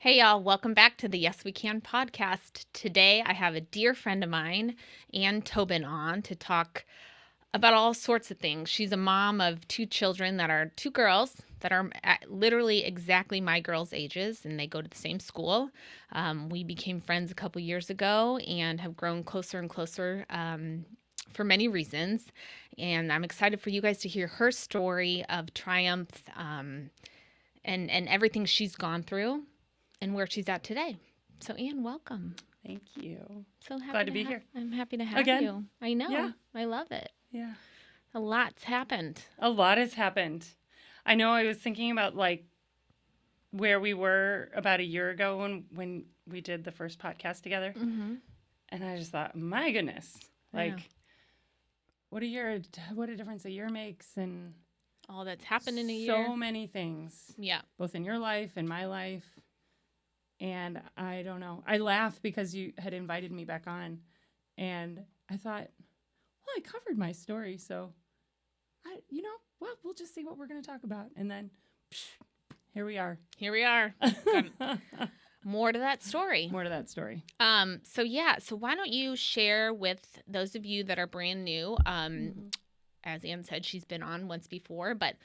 Hey, y'all, welcome back to the Yes We Can podcast. Today, I have a dear friend of mine, Anne Tobin, on to talk about all sorts of things. She's a mom of two children that are two girls that are literally exactly my girls' ages, and they go to the same school. We became friends a couple years ago and have grown closer and closer for many reasons. And I'm excited for you guys to hear her story of triumph and everything she's gone through and where she's at today. So, Anne, welcome. Thank you. So happy Glad to be here. I'm happy to have Again? you. I know. Yeah. I love it. Yeah. A lot's happened. A lot has happened. I know I was thinking about where we were about a year ago when we did the first podcast together. Mm-hmm. And I just thought, my goodness, Yeah. what a difference a year makes, and All that's happened in a year. so many things, Yeah. both in your life and my life. And I don't know. I laugh because you had invited me back on, and I thought, well, I covered my story, so we'll just see what we're going to talk about. And then here we are. Here we are. More to that story. More to that story. So why don't you share with those of you that are brand new? As Anne said, she's been on once before, but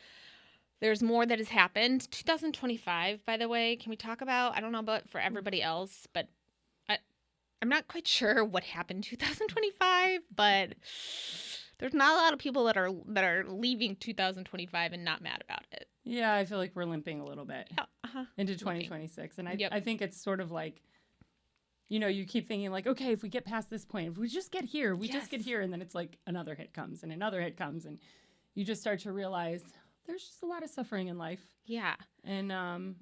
there's more that has happened. 2025, by the way, can we talk about? I don't know about for everybody else, but I'm not quite sure what happened 2025, but there's not a lot of people that are leaving 2025 and not mad about it. Yeah, I feel like we're limping a little bit into 2026. And I think it's sort of like, you keep thinking like, okay, if we get past this point, if we just get here, and then it's like another hit comes and another hit comes, and you just start to realize there's just a lot of suffering in life. Yeah. And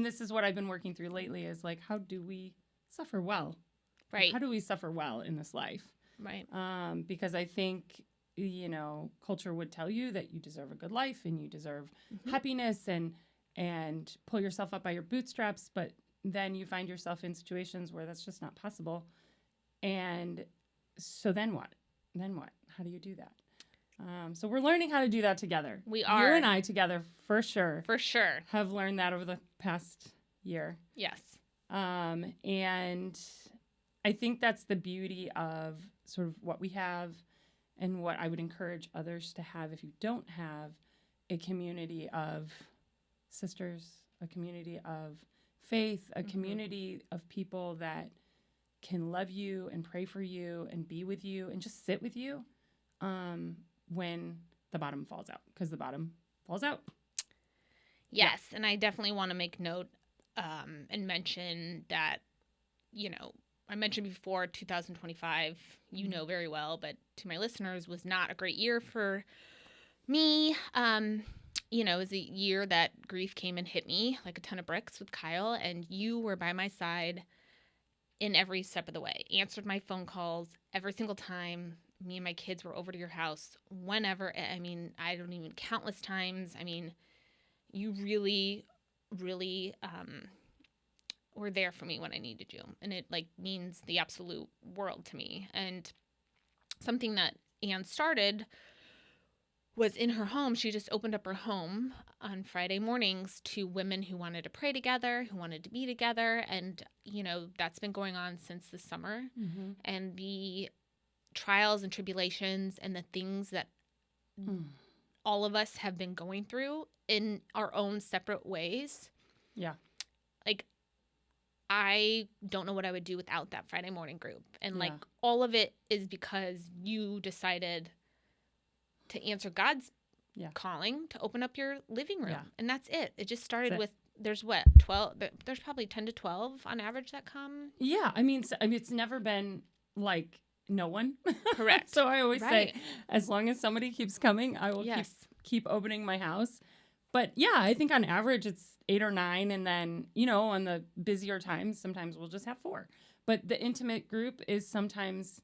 this is what I've been working through lately is like, how do we suffer well? Right. Like, how do we suffer well in this life? Right. Because I think, culture would tell you that you deserve a good life and you deserve happiness and pull yourself up by your bootstraps. But then you find yourself in situations where that's just not possible. And so then what? How do you do that? So we're learning how to do that together. We are. You and I together, for sure. For sure. Have learned that over the past year. Yes. And I think that's the beauty of sort of what we have and what I would encourage others to have if you don't have a community of sisters, a community of faith, a community of people that can love you and pray for you and be with you and just sit with you when the bottom falls out, because the bottom falls out. Yes, yeah. And I definitely want to make note and mention that, I mentioned before 2025, you know very well, but to my listeners, was not a great year for me. It was a year that grief came and hit me like a ton of bricks with Kyle, and you were by my side in every step of the way. Answered my phone calls every single time. Me and my kids were over to your house whenever. I mean, I don't even countless times. I mean, you really, really were there for me when I needed you. And it means the absolute world to me. And something that Anne started was in her home. She just opened up her home on Friday mornings to women who wanted to pray together, who wanted to be together. And, that's been going on since the summer. Mm-hmm. And the trials and tribulations and the things that all of us have been going through in our own separate ways. Yeah. I don't know what I would do without that Friday morning group. And all of it is because you decided to answer God's calling to open up your living room. Yeah. And that's it. It just started with, there's 12, there's probably 10 to 12 on average that come. Yeah. I mean, it's never been like no one. Correct. So I always say, as long as somebody keeps coming, I will keep opening my house. But yeah, I think on average it's 8 or 9. And then, on the busier times, sometimes we'll just have 4. But the intimate group is sometimes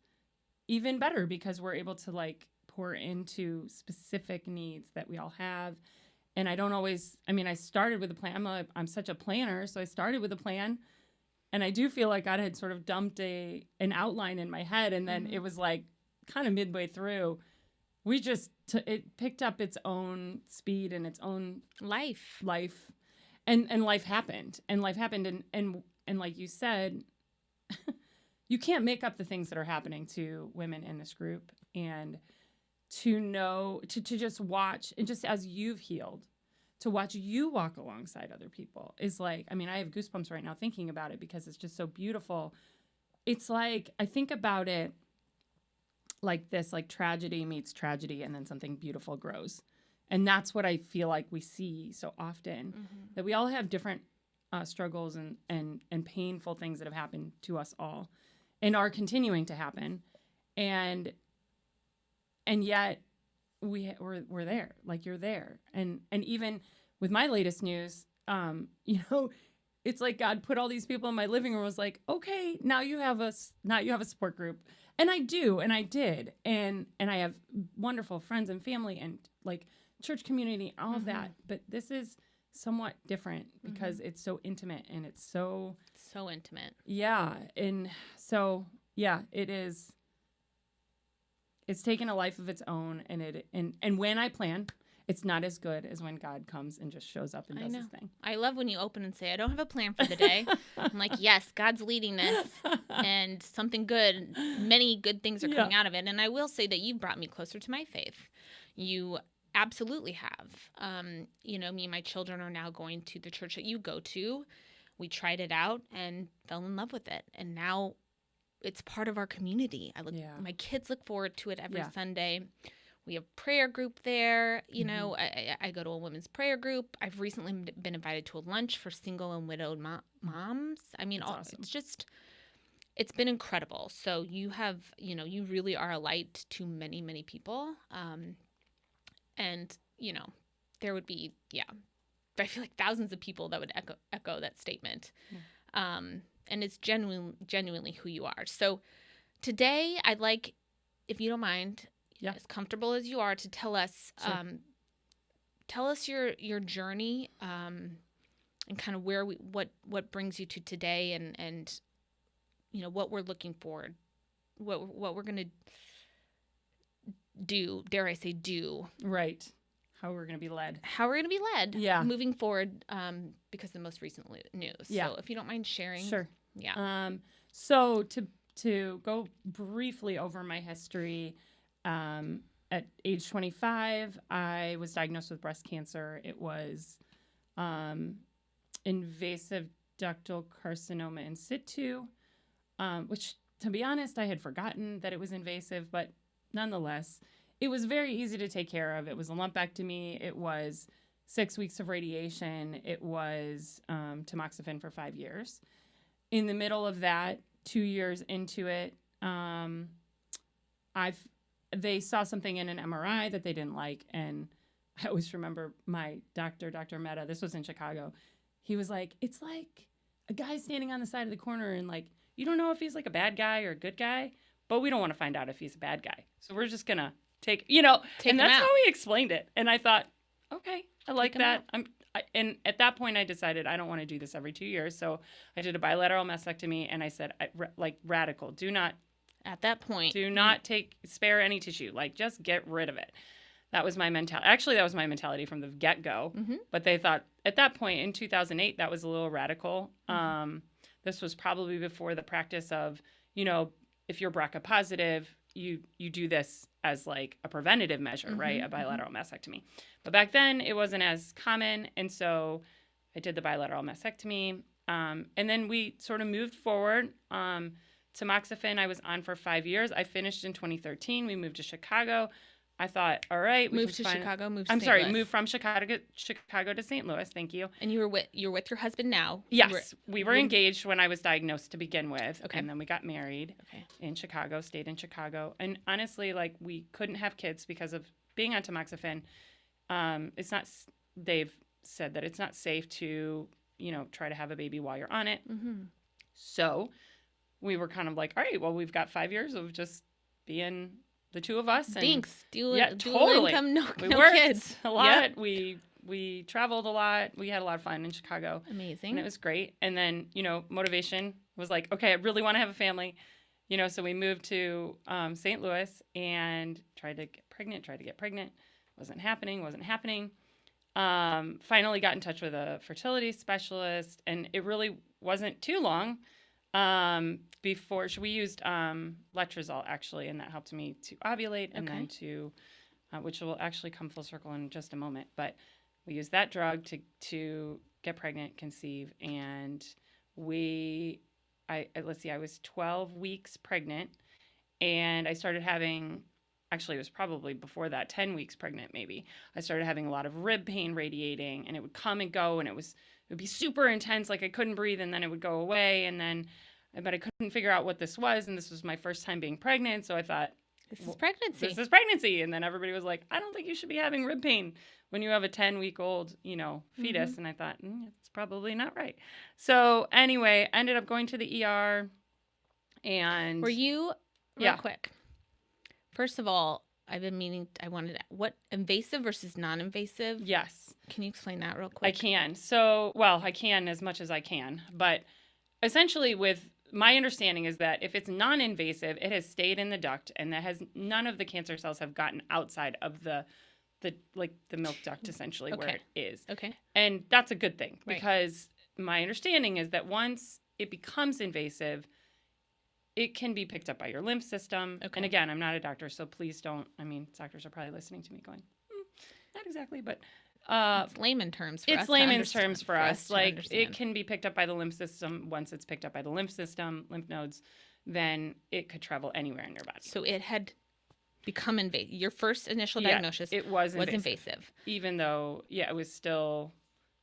even better because we're able to pour into specific needs that we all have. And I don't always, I started with a plan. I'm such a planner. So I started with a plan. And I do feel like God had sort of dumped an outline in my head. And then it was kind of midway through, we just, it picked up its own speed and its own life. and life happened, and like you said, you can't make up the things that are happening to women in this group, and to know, to just watch, and just as you've healed, to watch you walk alongside other people is like, I mean, I have goosebumps right now thinking about it because it's just so beautiful. It's like, I think about it like this, like tragedy meets tragedy, and then something beautiful grows. And that's what I feel like we see so often, that we all have different struggles and painful things that have happened to us all and are continuing to happen. And yet we're there, like you're there. And even with my latest news, it's like God put all these people in my living room, was like, okay, now you have a support group. And I do, and I did. And I have wonderful friends and family and like church community, all of that. But this is somewhat different because it's so intimate, and it's so intimate. Yeah. And so, yeah, it is. It's taken a life of its own, and when I plan, it's not as good as when God comes and just shows up and does his thing. I love when you open and say, I don't have a plan for the day. I'm like, yes, God's leading this, and something good, many good things are coming out of it. And I will say that you brought me closer to my faith. You absolutely have. Me and my children are now going to the church that you go to. We tried it out and fell in love with it. And now it's part of our community. My kids look forward to it every Sunday. We have prayer group there. I go to a women's prayer group. I've recently been invited to a lunch for single and widowed moms. I mean, awesome. It's been incredible. So you have, you really are a light to many, many people. And there would be, I feel like thousands of people that would echo that statement. And it's genuinely who you are. So today I'd like, if you don't mind, as comfortable as you are, to tell us, tell us your journey, and kind of where what brings you to today, and what we're looking forward, what we're gonna do. Dare I say do? Right. How we're gonna be led. Yeah. Moving forward, because of the most recent news. Yeah. So if you don't mind sharing. Sure. Yeah. So to go briefly over my history, at age 25, I was diagnosed with breast cancer. It was invasive ductal carcinoma in situ, which, to be honest, I had forgotten that it was invasive, but nonetheless, it was very easy to take care of. It was a lumpectomy. It was 6 weeks of radiation. It was tamoxifen for 5 years. In the middle of that, 2 years into it, they saw something in an MRI that they didn't like. And I always remember my doctor, Dr. Meta, this was in Chicago. He was like, it's like a guy standing on the side of the corner, and like, you don't know if he's like a bad guy or a good guy, but we don't want to find out if he's a bad guy. So we're just going to take and that's how he explained it. And I thought, okay, I like that. And at that point I decided I don't want to do this every 2 years. So I did a bilateral mastectomy, and I said, radical, do not, at that point, do not spare any tissue. Like, just get rid of it. That was my mentality. Actually, that was my mentality from the get-go. But they thought at that point in 2008, that was a little radical. This was probably before the practice of, if you're BRCA positive, you do this as like a preventative measure, right? A bilateral mastectomy. But back then it wasn't as common. And so I did the bilateral mastectomy. And then we sort of moved forward. Tamoxifen I was on for 5 years. I finished in 2013. We moved to Chicago. I thought, all right, moved from Chicago to St. Louis. Thank you. And you're with your husband now. Yes, we were engaged when I was diagnosed to begin with. Okay. And then we got married in Chicago, stayed in Chicago. And honestly, like, we couldn't have kids because of being on tamoxifen. They've said that it's not safe to, try to have a baby while you're on it. So we were kind of like, all right, well, we've got 5 years of just being the two of us. Thanks. Dual income, no kids. A lot. Yep. We traveled a lot. We had a lot of fun in Chicago. Amazing. And it was great. And then, motivation was like, okay, I really want to have a family. So we moved to St. Louis and tried to get pregnant. Wasn't happening. Finally got in touch with a fertility specialist, and it really wasn't too long before we used letrozole, actually, and that helped me to ovulate and then to, which will actually come full circle in just a moment, but we used that drug to get pregnant, conceive, and I was 12 weeks pregnant, and I started having, actually it was probably before that, 10 weeks pregnant maybe. I started having a lot of rib pain radiating, and it would come and go, and it would be super intense, like I couldn't breathe, and then it would go away, but I couldn't figure out what this was, and this was my first time being pregnant, so I thought, this is pregnancy. This is pregnancy. And then everybody was like, I don't think you should be having rib pain when you have a 10-week-old, fetus. And I thought, it's probably not right. So anyway, ended up going to the ER. And were you, quick, first of all, I've been meaning, what, invasive versus non-invasive? Yes. Can you explain that real quick? I can. So, I can as much as I can. But essentially my understanding is that if it's non-invasive, it has stayed in the duct, and none of the cancer cells have gotten outside of the milk duct, essentially, where it is. Okay. And that's a good thing, because my understanding is that once it becomes invasive, it can be picked up by your lymph system. Okay. And again, I'm not a doctor, so please don't. I mean, doctors are probably listening to me going, not exactly, but it's layman terms for us. It's layman's terms for us. Like, it can be picked up by the lymph system. Once it's picked up by the lymph system, lymph nodes, then it could travel anywhere in your body. So it had become invasive. Your first initial diagnosis was invasive. Even though, it was still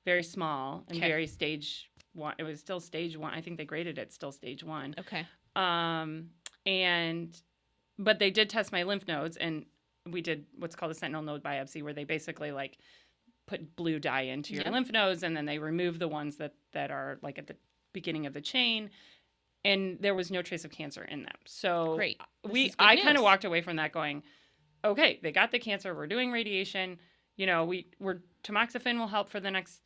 very small and very stage 1. It was still stage 1. I think they graded it still stage 1. Okay. But they did test my lymph nodes, and we did what's called a sentinel node biopsy, where they basically put blue dye into your lymph nodes, and then they remove the ones that are at the beginning of the chain, and there was no trace of cancer in them. So great. I kind of walked away from that going, okay, they got the cancer, we're doing radiation, we're tamoxifen will help for the next,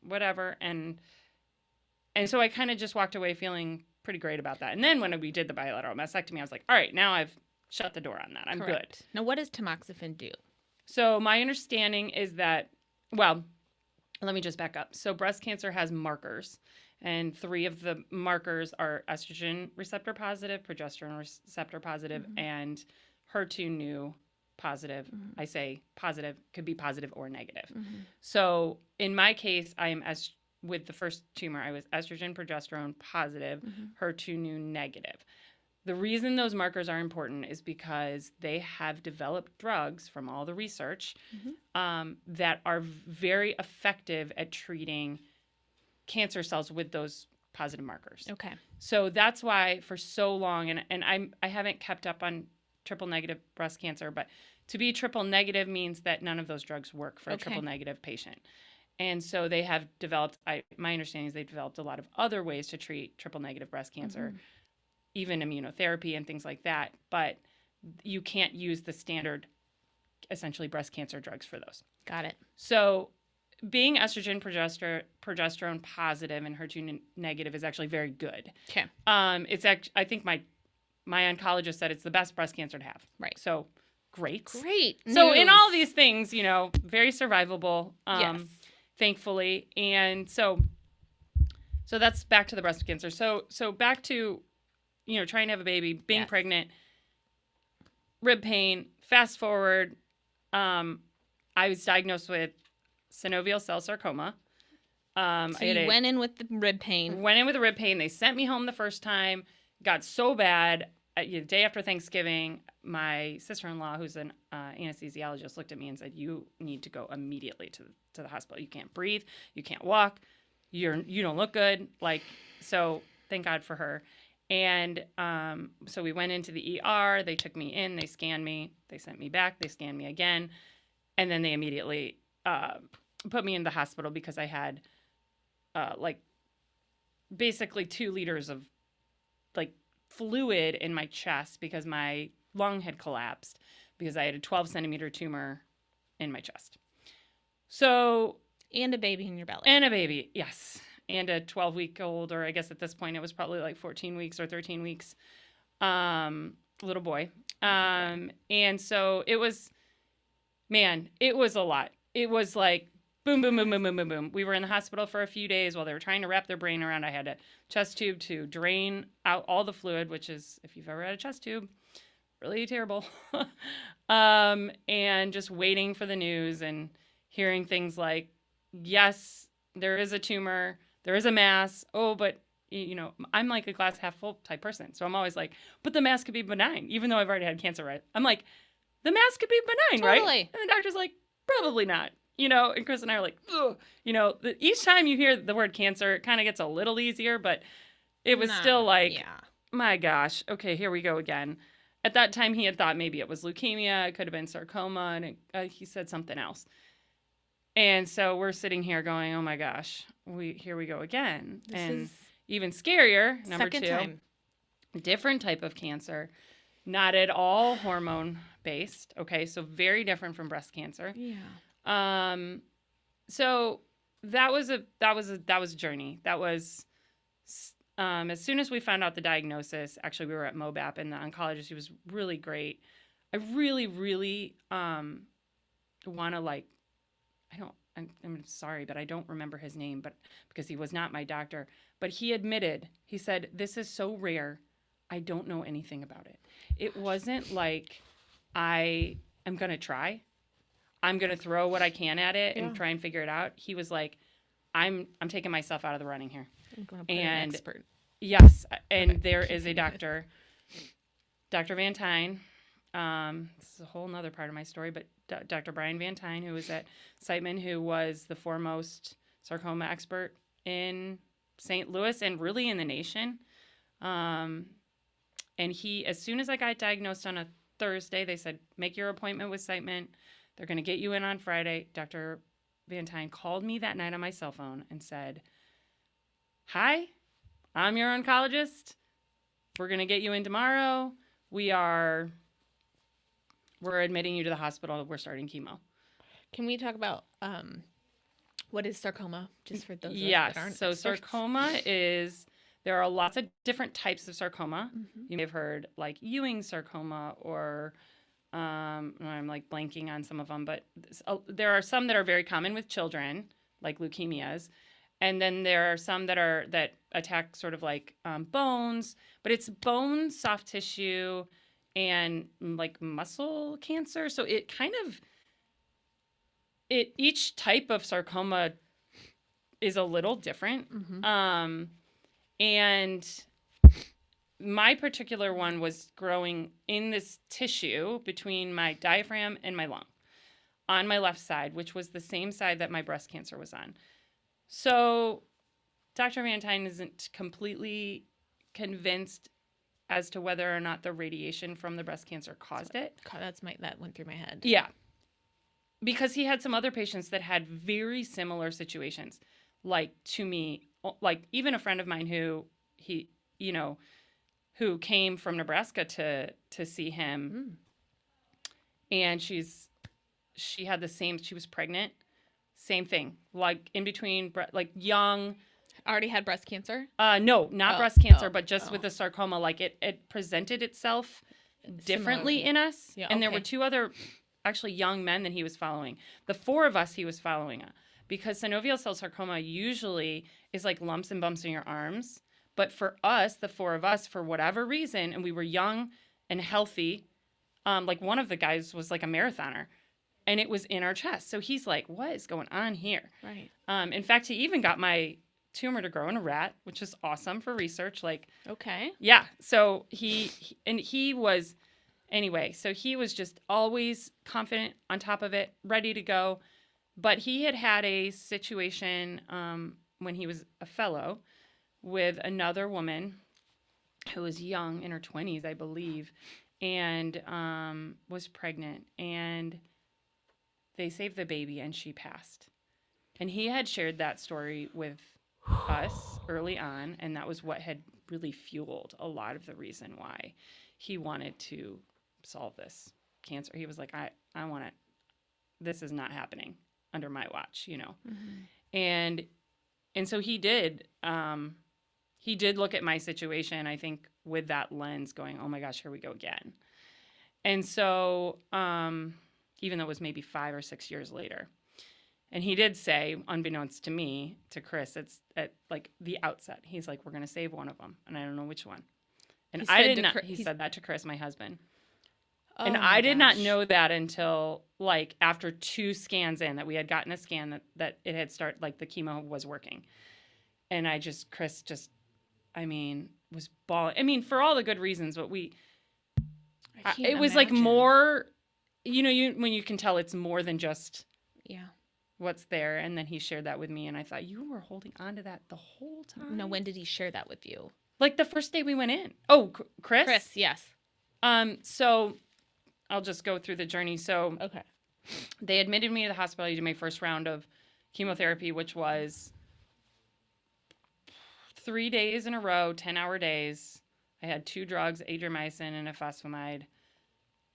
whatever, and so I kind of just walked away feeling pretty great about that. And then when we did the bilateral mastectomy, I was like, all right, now I've shut the door on that. I'm good. Now, what does tamoxifen do? So my understanding is that, well, let me just back up. So breast cancer has markers, and 3 of the markers are estrogen receptor positive, progesterone receptor positive, and HER2/neu positive. I say positive, could be positive or negative. So in my case, with the first tumor, I was estrogen, progesterone positive, HER2/neu negative. The reason those markers are important is because they have developed drugs from all the research that are very effective at treating cancer cells with those positive markers. Okay. So that's why for so long, and I haven't kept up on triple negative breast cancer, but to be triple negative means that none of those drugs work for a triple negative patient. And so they have developed, my understanding is they've developed a lot of other ways to treat triple negative breast cancer, even immunotherapy and things like that. But you can't use the standard, essentially, breast cancer drugs for those. Got it. So being estrogen, progesterone positive and HER2 negative is actually very good. Okay. I think my oncologist said it's the best breast cancer to have. Right. So great. Great. So in all these things, very survivable. Yes. Thankfully. And so that's back to the breast cancer. So back to, trying to have a baby, being pregnant, rib pain. Fast forward, I was diagnosed with synovial cell sarcoma. So you went in with the rib pain. Went in with the rib pain. They sent me home the first time. Got so bad. The day after Thanksgiving, my sister-in-law, who's an anesthesiologist, looked at me and said, "You need to go immediately to the hospital. You can't breathe. You can't walk. You don't look good." So thank God for her. And so we went into the ER. They took me in. They scanned me. They sent me back. They scanned me again. And then they immediately put me in the hospital because I had basically 2 liters of fluid in my chest because my lung had collapsed because I had a 12-centimeter tumor in my chest. So... And a baby in your belly. And a baby, yes. And a 12-week-old, or I guess at this point it was probably 14 weeks or 13 weeks, little boy. And so it was a lot. It was boom, boom, boom, boom, boom, boom, boom. We were in the hospital for a few days while they were trying to wrap their brain around. I had a chest tube to drain out all the fluid, which is, if you've ever had a chest tube, really terrible. And just waiting for the news and hearing things like, yes, there is a tumor, there is a mass. Oh, but I'm like a glass half full type person. So I'm always like, but the mass could be benign, even though I've already had cancer, right? I'm like, the mass could be benign, totally. right? And the doctor's like, probably not. And Chris and I are like, ugh. Each time you hear the word cancer, it kind of gets a little easier, but it was still like, my gosh, okay, here we go again. At that time, he had thought maybe it was leukemia, it could have been sarcoma, and he said something else. And so we're sitting here going, oh my gosh, here we go again. And even scarier, number two, time. Different type of cancer, not at all hormone based. Okay, so very different from breast cancer. Yeah. So that was a journey. That was as soon as we found out the diagnosis. Actually, we were at MOBAP, and the oncologist, he was really great. I really, really want to I'm sorry, but I don't remember his name, but because he was not my doctor. But he admitted, he said, this is so rare, I don't know anything about it. It wasn't like I am going to try. I'm going to throw what I can at it and try and figure it out. He was like, I'm taking myself out of the running here. I'm going to put an expert. Yes, and there is a doctor, Dr. Van Tine. This is a whole nother part of my story, but Dr. Brian Van Tine, who was at Siteman, who was the foremost sarcoma expert in St. Louis and really in the nation. And he, as soon as I got diagnosed on a Thursday, they said, make your appointment with Siteman. They're going to get you in on Friday. Dr. Van Tine called me that night on my cell phone and said, hi, I'm your oncologist. We're going to get you in tomorrow. We're admitting you to the hospital. We're starting chemo. Can we talk about what is sarcoma, just for those that aren't so experts? Sarcoma is, there are lots of different types of sarcoma. Mm-hmm. You may have heard like Ewing sarcoma or I'm like blanking on some of them, but there are some that are very common with children, like leukemias. And then there are some that attack sort of like bones, but it's bone, soft tissue, and like muscle cancer. So it kind of, each type of sarcoma is a little different. Mm-hmm. And my particular one was growing in this tissue between my diaphragm and my lung on my left side, which was the same side that my breast cancer was on. So Dr. Van Tine isn't completely convinced as to whether or not the radiation from the breast cancer caused it. That went through my head. Yeah. Because he had some other patients that had very similar situations, like to me, like even a friend of mine who came from Nebraska to see him. And she had the same, she was pregnant, same thing, like in between, like young. Already had breast cancer? No, not breast cancer, but just with the sarcoma. Like it presented itself differently in us. Yeah, and there were two other actually young men that he was following. The four of us he was following, because synovial cell sarcoma usually is like lumps and bumps in your arms. But for us, the four of us, for whatever reason, and we were young and healthy, like one of the guys was like a marathoner. And it was in our chest. So he's like, what is going on here? Right. In fact, he even got my tumor to grow in a rat, which is awesome for research. Like, okay. Yeah. So he was just always confident, on top of it, ready to go. But he had a situation when he was a fellow with another woman who was young, in her 20s, I believe, and was pregnant. And they saved the baby and she passed. And he had shared that story with us early on, and that was what had really fueled a lot of the reason why he wanted to solve this cancer. He was like, I want it. This is not happening under my watch, Mm-hmm. And so he did look at my situation, I think, with that lens going, oh my gosh, here we go again. And so even though it was maybe 5 or 6 years later. And he did say, unbeknownst to me, to Chris, it's at like the outset. He's like, we're going to save one of them. And I don't know which one. And I did not, he said that to Chris, my husband. Oh, and I did not know that until like after 2 scans in, that we had gotten a scan that it had started, like the chemo was working. And Chris just, I mean, was bawling. I mean, for all the good reasons, but it was like more, you know, when you can tell it's more than just what's there. And then he shared that with me, and I thought, you were holding on to that the whole time. No, when did he share that with you? Like the first day we went in. Oh, Chris? Chris, yes. So I'll just go through the journey. So okay, they admitted me to the hospital. I did my first round of chemotherapy, which was 3 days in a row, 10-hour days. I had 2 drugs, adriamycin and a phosphomide,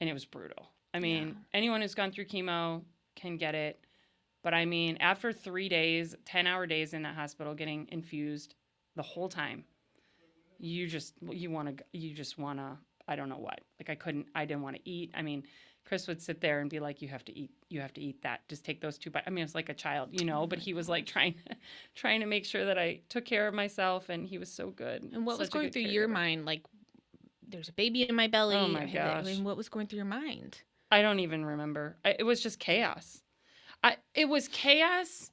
and it was brutal. I mean, anyone who's gone through chemo can get it. But I mean, after 3 days, 10-hour days in that hospital getting infused the whole time, you just want to, I don't know what. Like I didn't want to eat. I mean, Chris would sit there and be like, you have to eat that. Just take those 2 bites. I mean, it was like a child, you know, but he was like trying to make sure that I took care of myself, and he was so good. And what was going through your mind? Like, there's a baby in my belly. Oh my gosh. I mean, what was going through your mind? I don't even remember. It was just chaos. It was chaos,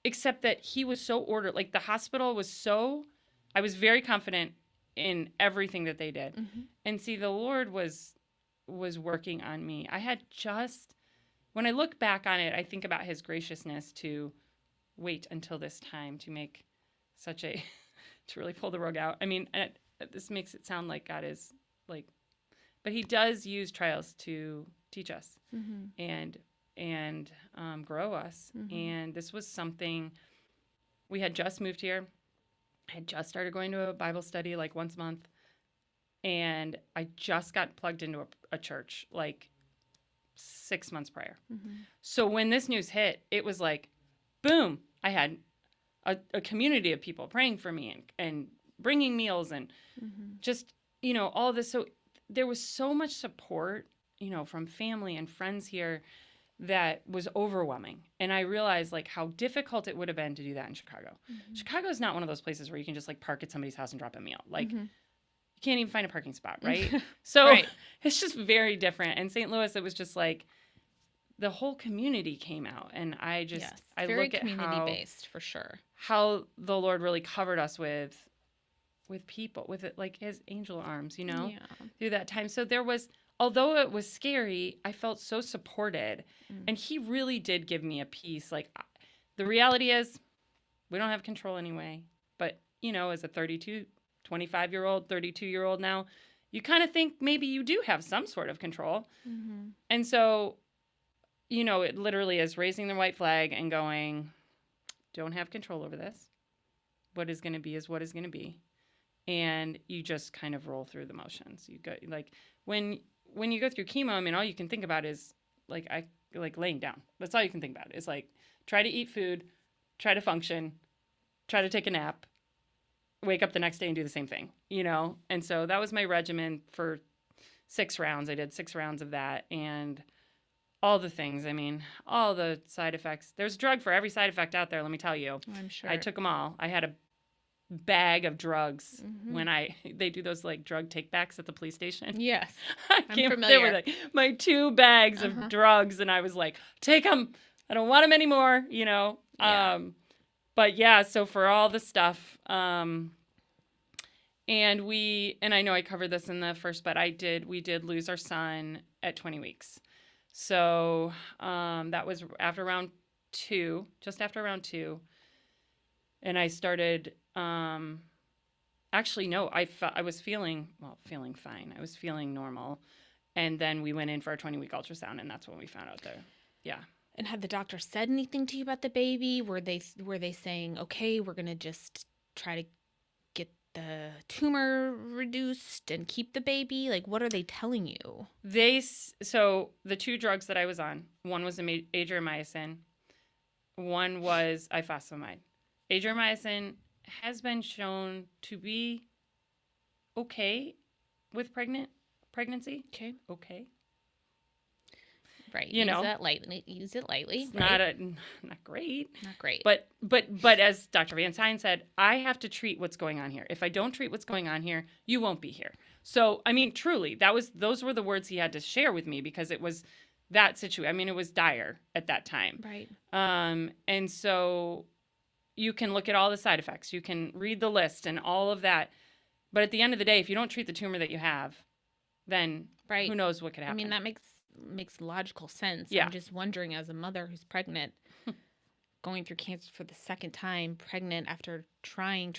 except that he was so ordered. Like the hospital was so, I was very confident in everything that they did. Mm-hmm. And see, the Lord was working on me. I had when I look back on it, I think about his graciousness to wait until this time to make to really pull the rug out. I mean, this makes it sound like God is like, but he does use trials to teach us and grow us. Mm-hmm. And this was something, we had just moved here. I had just started going to a Bible study like once a month. And I just got plugged into a church like 6 months prior. Mm-hmm. So when this news hit, it was like, boom, I had a community of people praying for me and bringing meals and just, you know, all this. So there was so much support, you know, from family and friends here that was overwhelming. And I realized like how difficult it would have been to do that in Chicago. Mm-hmm. Chicago is not one of those places where you can just like park at somebody's house and drop a meal. Like you can't even find a parking spot, right? So It's just very different. And St. Louis, it was just like the whole community came out. And I very look at community-based for sure. How the Lord really covered us with people, with it like his angel arms, you know, through that time. So there was, although it was scary, I felt so supported. And he really did give me a peace. Like the reality is we don't have control anyway. But, you know, as a 25-year-old, 32-year-old now, you kind of think maybe you do have some sort of control. Mm-hmm. And so, you know, it literally is raising the white flag and going, don't have control over this. What is going to be is what is going to be. And you just kind of roll through the motions. You go like when you go through chemo, I mean, all you can think about is like laying down. That's all you can think about. It's like try to eat food, try to function, try to take a nap, wake up the next day and do the same thing, you know? And so that was my regimen for 6 rounds. I did 6 rounds of that, and all the things. I mean, all the side effects. There's a drug for every side effect out there, let me tell you. I'm sure. I took them all. I had a bag of drugs when they do those like drug takebacks at the police station. Yes. I'm familiar. With like my 2 bags of drugs, and I was like, take them. I don't want them anymore, you know? Yeah. But yeah, so for all the stuff, and I know I covered this in the first, but we did lose our son at 20 weeks. So, that was after round 2, just after round 2. And I started, actually, no, I was feeling fine. I was feeling normal. And then we went in for our 20-week ultrasound, and that's when we found out there. Yeah. And had the doctor said anything to you about the baby? Were they saying, okay, we're going to just try to get the tumor reduced and keep the baby? Like, what are they telling you? So the 2 drugs that I was on, one was adriamycin, one was ifosfamide. Adriamycin has been shown to be okay with pregnancy. Okay. Right. You know, use it lightly. It's right? not great. Not great. But as Dr. Van Tine said, I have to treat what's going on here. If I don't treat what's going on here, you won't be here. So, I mean, truly, those were the words he had to share with me, because it was that situation. I mean, it was dire at that time. Right. And so you can look at all the side effects. You can read the list and all of that. But at the end of the day, if you don't treat the tumor that you have, then who knows what could happen. I mean, that makes logical sense. Yeah. I'm just wondering, as a mother who's pregnant, going through cancer for the second time, pregnant after trying.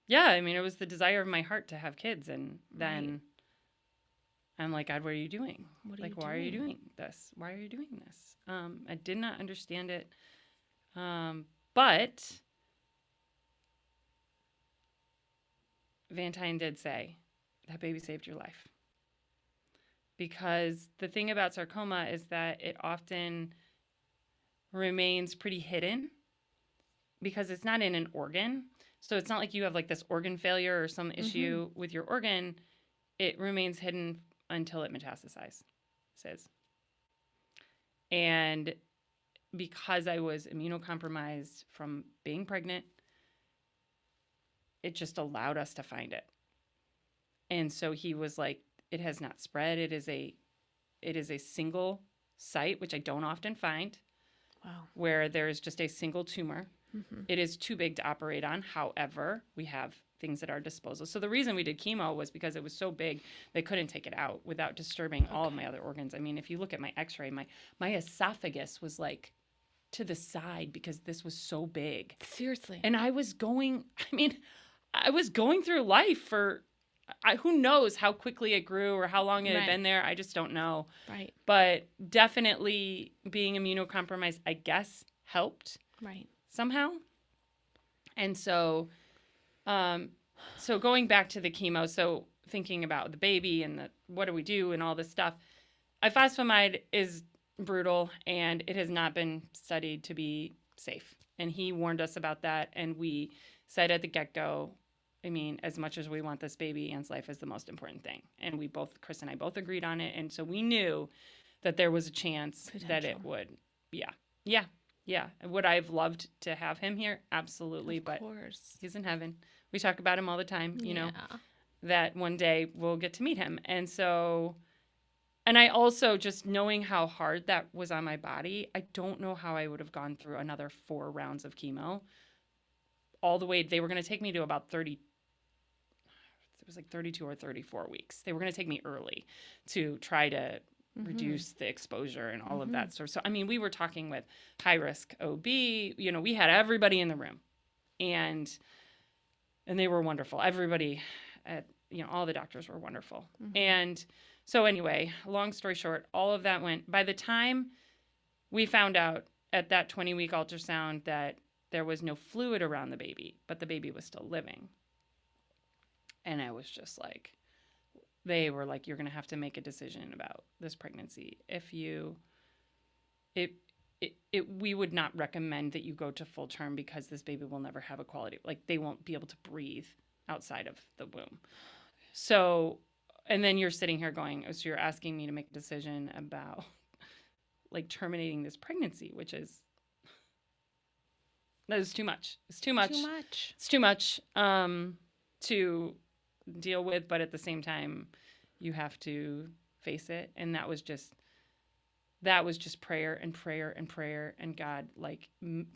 Yeah, I mean, it was the desire of my heart to have kids. And then I'm like, God, what are you doing? Why are you doing this? Why are you doing this? I did not understand it. But Van Tine did say, that baby saved your life. Because the thing about sarcoma is that it often remains pretty hidden, because it's not in an organ. So it's not like you have like this organ failure or some issue with your organ. It remains hidden until it metastasizes. And because I was immunocompromised from being pregnant, it just allowed us to find it. And so he was like, it has not spread. It is a single site, which I don't often find. Wow. Where there is just a single tumor. It is too big to operate on. However, we have things at our disposal. So the reason we did chemo was because it was so big, they couldn't take it out without disturbing all of my other organs. I mean, if you look at my x-ray, my esophagus was like to the side because this was so big. Seriously. And I was going through life for, who knows how quickly it grew or how long it had been there. I just don't know. Right. But definitely being immunocompromised, I guess, helped. Right. Somehow. And so, so going back to the chemo, so thinking about the baby and what do we do and all this stuff, ifosfamide is brutal and it has not been studied to be safe. And he warned us about that. And we said at the get-go, I mean, as much as we want this baby, Anne's life is the most important thing. And Chris and I both agreed on it. And so we knew that there was a chance that it would. Yeah. Would I have loved to have him here? Absolutely. Of but course. He's in heaven. We talk about him all the time, you know, that one day we'll get to meet him. And so, and I also, just knowing how hard that was on my body, I don't know how I would have gone through another 4 rounds of chemo. All the way, they were going to take me to about 32 or 34 weeks. They were going to take me early to try to reduce the exposure and all of that sort. So, I mean, we were talking with high risk OB, you know, we had everybody in the room and they were wonderful. Everybody all the doctors were wonderful. And so anyway, long story short, all of that went, by the time we found out at that 20-week ultrasound that there was no fluid around the baby, but the baby was still living. And I was just like, they were like, you're going to have to make a decision about this pregnancy. We would not recommend that you go to full term because this baby will never have a quality, like they won't be able to breathe outside of the womb. So, and then you're sitting here going, oh, so you're asking me to make a decision about like terminating this pregnancy, which is, that is too much. It's too much. It's too much to deal with, but at the same time, you have to face it. And that was just prayer and prayer and prayer. And God, like,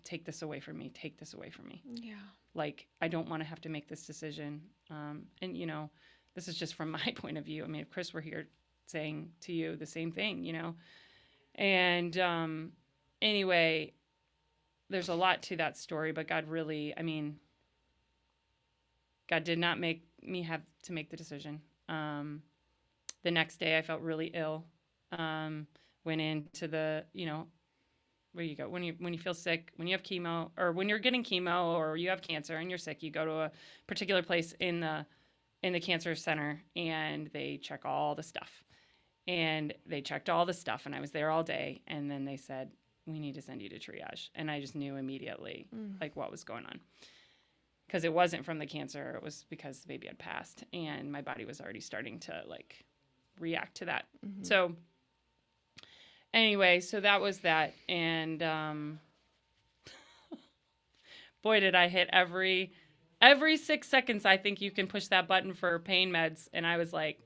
take this away from me. Take this away from me. Yeah. Like, I don't want to have to make this decision. And, you know, this is just from my point of view. I mean, if Chris were here saying to you the same thing, you know. And anyway, there's a lot to that story, but God really, I mean, God did not make me have to make the decision. The next day I felt really ill. Went into the, you know, where you go when you feel sick, when you have chemo, or when you're getting chemo, or you have cancer and you're sick, you go to a particular place in the cancer center and they check all the stuff. And they checked all the stuff and I was there all day. And then they said, we need to send you to triage. And I just knew immediately like what was going on. Because it wasn't from the cancer, it was because the baby had passed and my body was already starting to like react to that. So anyway, so that was that. And boy, did I hit every 6 seconds. I think you can push that button for pain meds. And I was like,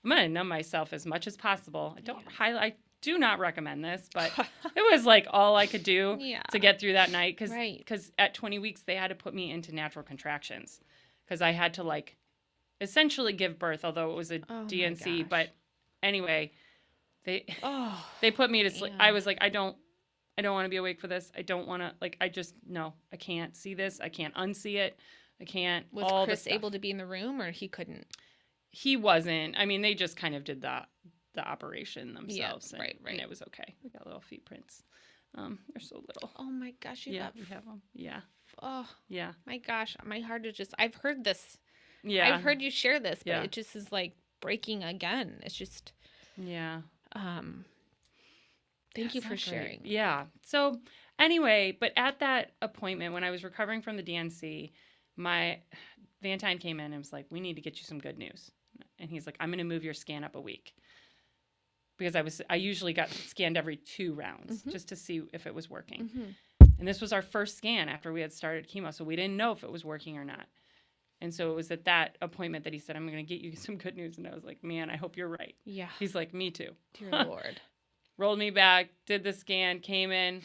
I'm going to numb myself as much as possible. I do not recommend this, but it was like all I could do to get through that night. Because at 20 weeks, they had to put me into natural contractions because I had to like essentially give birth, although it was a DNC. But anyway, they put me to sleep. I was like, I don't want to be awake for this. I don't want to, like, no, I can't see this. I can't unsee it. I can't. Was Chris able to be in the room or he couldn't? He wasn't. I mean, they just kind of did the operation themselves. Yeah, right. And it was okay. We got little feet prints. They're so little. Oh my gosh, we have them. Yeah. Oh yeah. My gosh, my heart is just. I've heard this. Yeah. I've heard you share this, but it just is like breaking again. It's just. Yeah. Thank you for sharing. Yeah. So anyway, but at that appointment when I was recovering from the DNC, my Valentine came in and was like, "We need to get you some good news." And he's like, "I'm going to move your scan up a week." Because I usually got scanned every 2 rounds just to see if it was working. And this was our first scan after we had started chemo, so we didn't know if it was working or not. And so it was at that appointment that he said, "I'm going to get you some good news." And I was like, "Man, I hope you're right." Yeah. He's like, "Me too." Dear Lord. Rolled me back, did the scan, came in.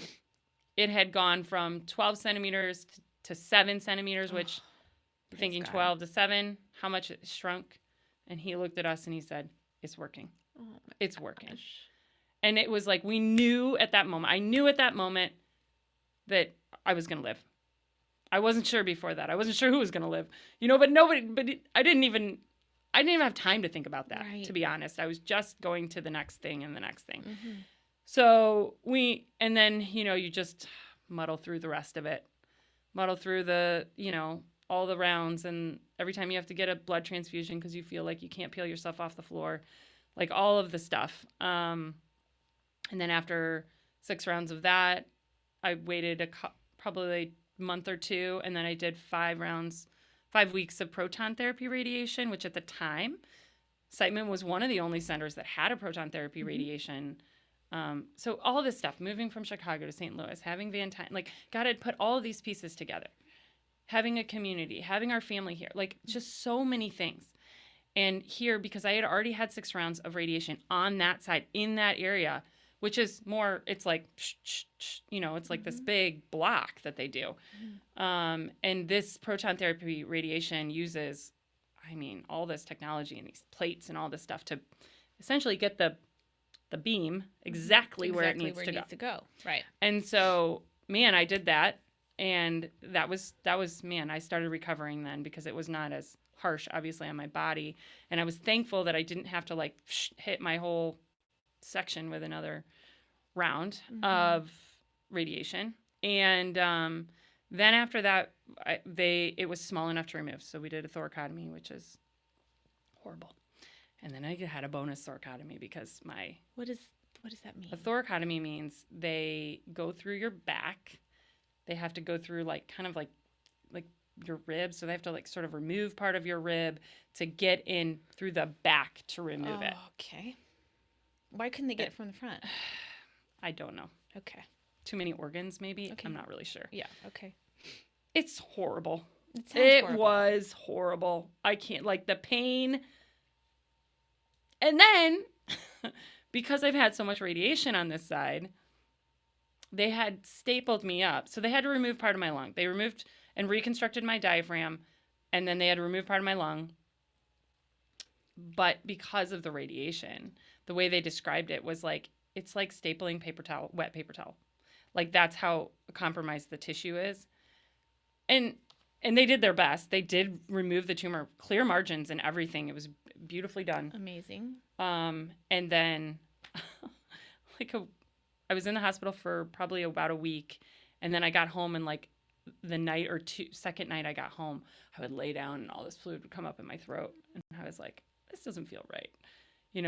It had gone from 12 centimeters to 7 centimeters, which thinking God. 12 to 7, how much it shrunk. And he looked at us and he said, "It's working. It's working." And it was like, we knew at that moment, I knew at that moment that I was going to live. I wasn't sure before that. I wasn't sure who was going to live, I didn't even have time to think about that, to be honest. I was just going to the next thing and the next thing. So and then, you just muddle through the rest of it, muddle through the, all the rounds. And every time you have to get a blood transfusion because you feel like you can't peel yourself off the floor, like all of the stuff. And then after 6 rounds of that, I waited probably a month or 2. And then I did 5 weeks of proton therapy radiation, which at the time, Siteman was one of the only centers that had a proton therapy radiation. So all this stuff, moving from Chicago to St. Louis, having Valentine, like God had put all of these pieces together. Having a community, having our family here, like just so many things. And here, because I had already had 6 rounds of radiation on that side, in that area, which is more, it's like, it's like this big block that they do. And this proton therapy radiation uses, all this technology and these plates and all this stuff to essentially get the beam exactly where it needs to go. Right. And so, man, I did that. And that was, man, I started recovering then because it was not as harsh, obviously, on my body. And I was thankful that I didn't have to hit my whole section with another round of radiation. And then after that, it was small enough to remove. So we did a thoracotomy, which is horrible. And then I had a bonus thoracotomy because What does that mean? A thoracotomy means they go through your back. They have to go through kind of like your ribs. So they have to sort of remove part of your rib to get in through the back to remove it. Okay. Why couldn't they get it from the front? I don't know. Okay. Too many organs, maybe? Okay. I'm not really sure. Yeah, okay. It's horrible. It was horrible. I can't, the pain. And then, because I've had so much radiation on this side, they had stapled me up. So they had to remove part of my lung. They removed and reconstructed my diaphragm, and then they had to remove part of my lung. But because of the radiation, the way they described it was it's like stapling wet paper towel. That's how compromised the tissue is. And they did their best. They did remove the tumor, clear margins and everything. It was beautifully done. Amazing. And then I was in the hospital for probably about a week. And then I got home and the second night I got home, I would lay down and all this fluid would come up in my throat. And I was like, this doesn't feel right.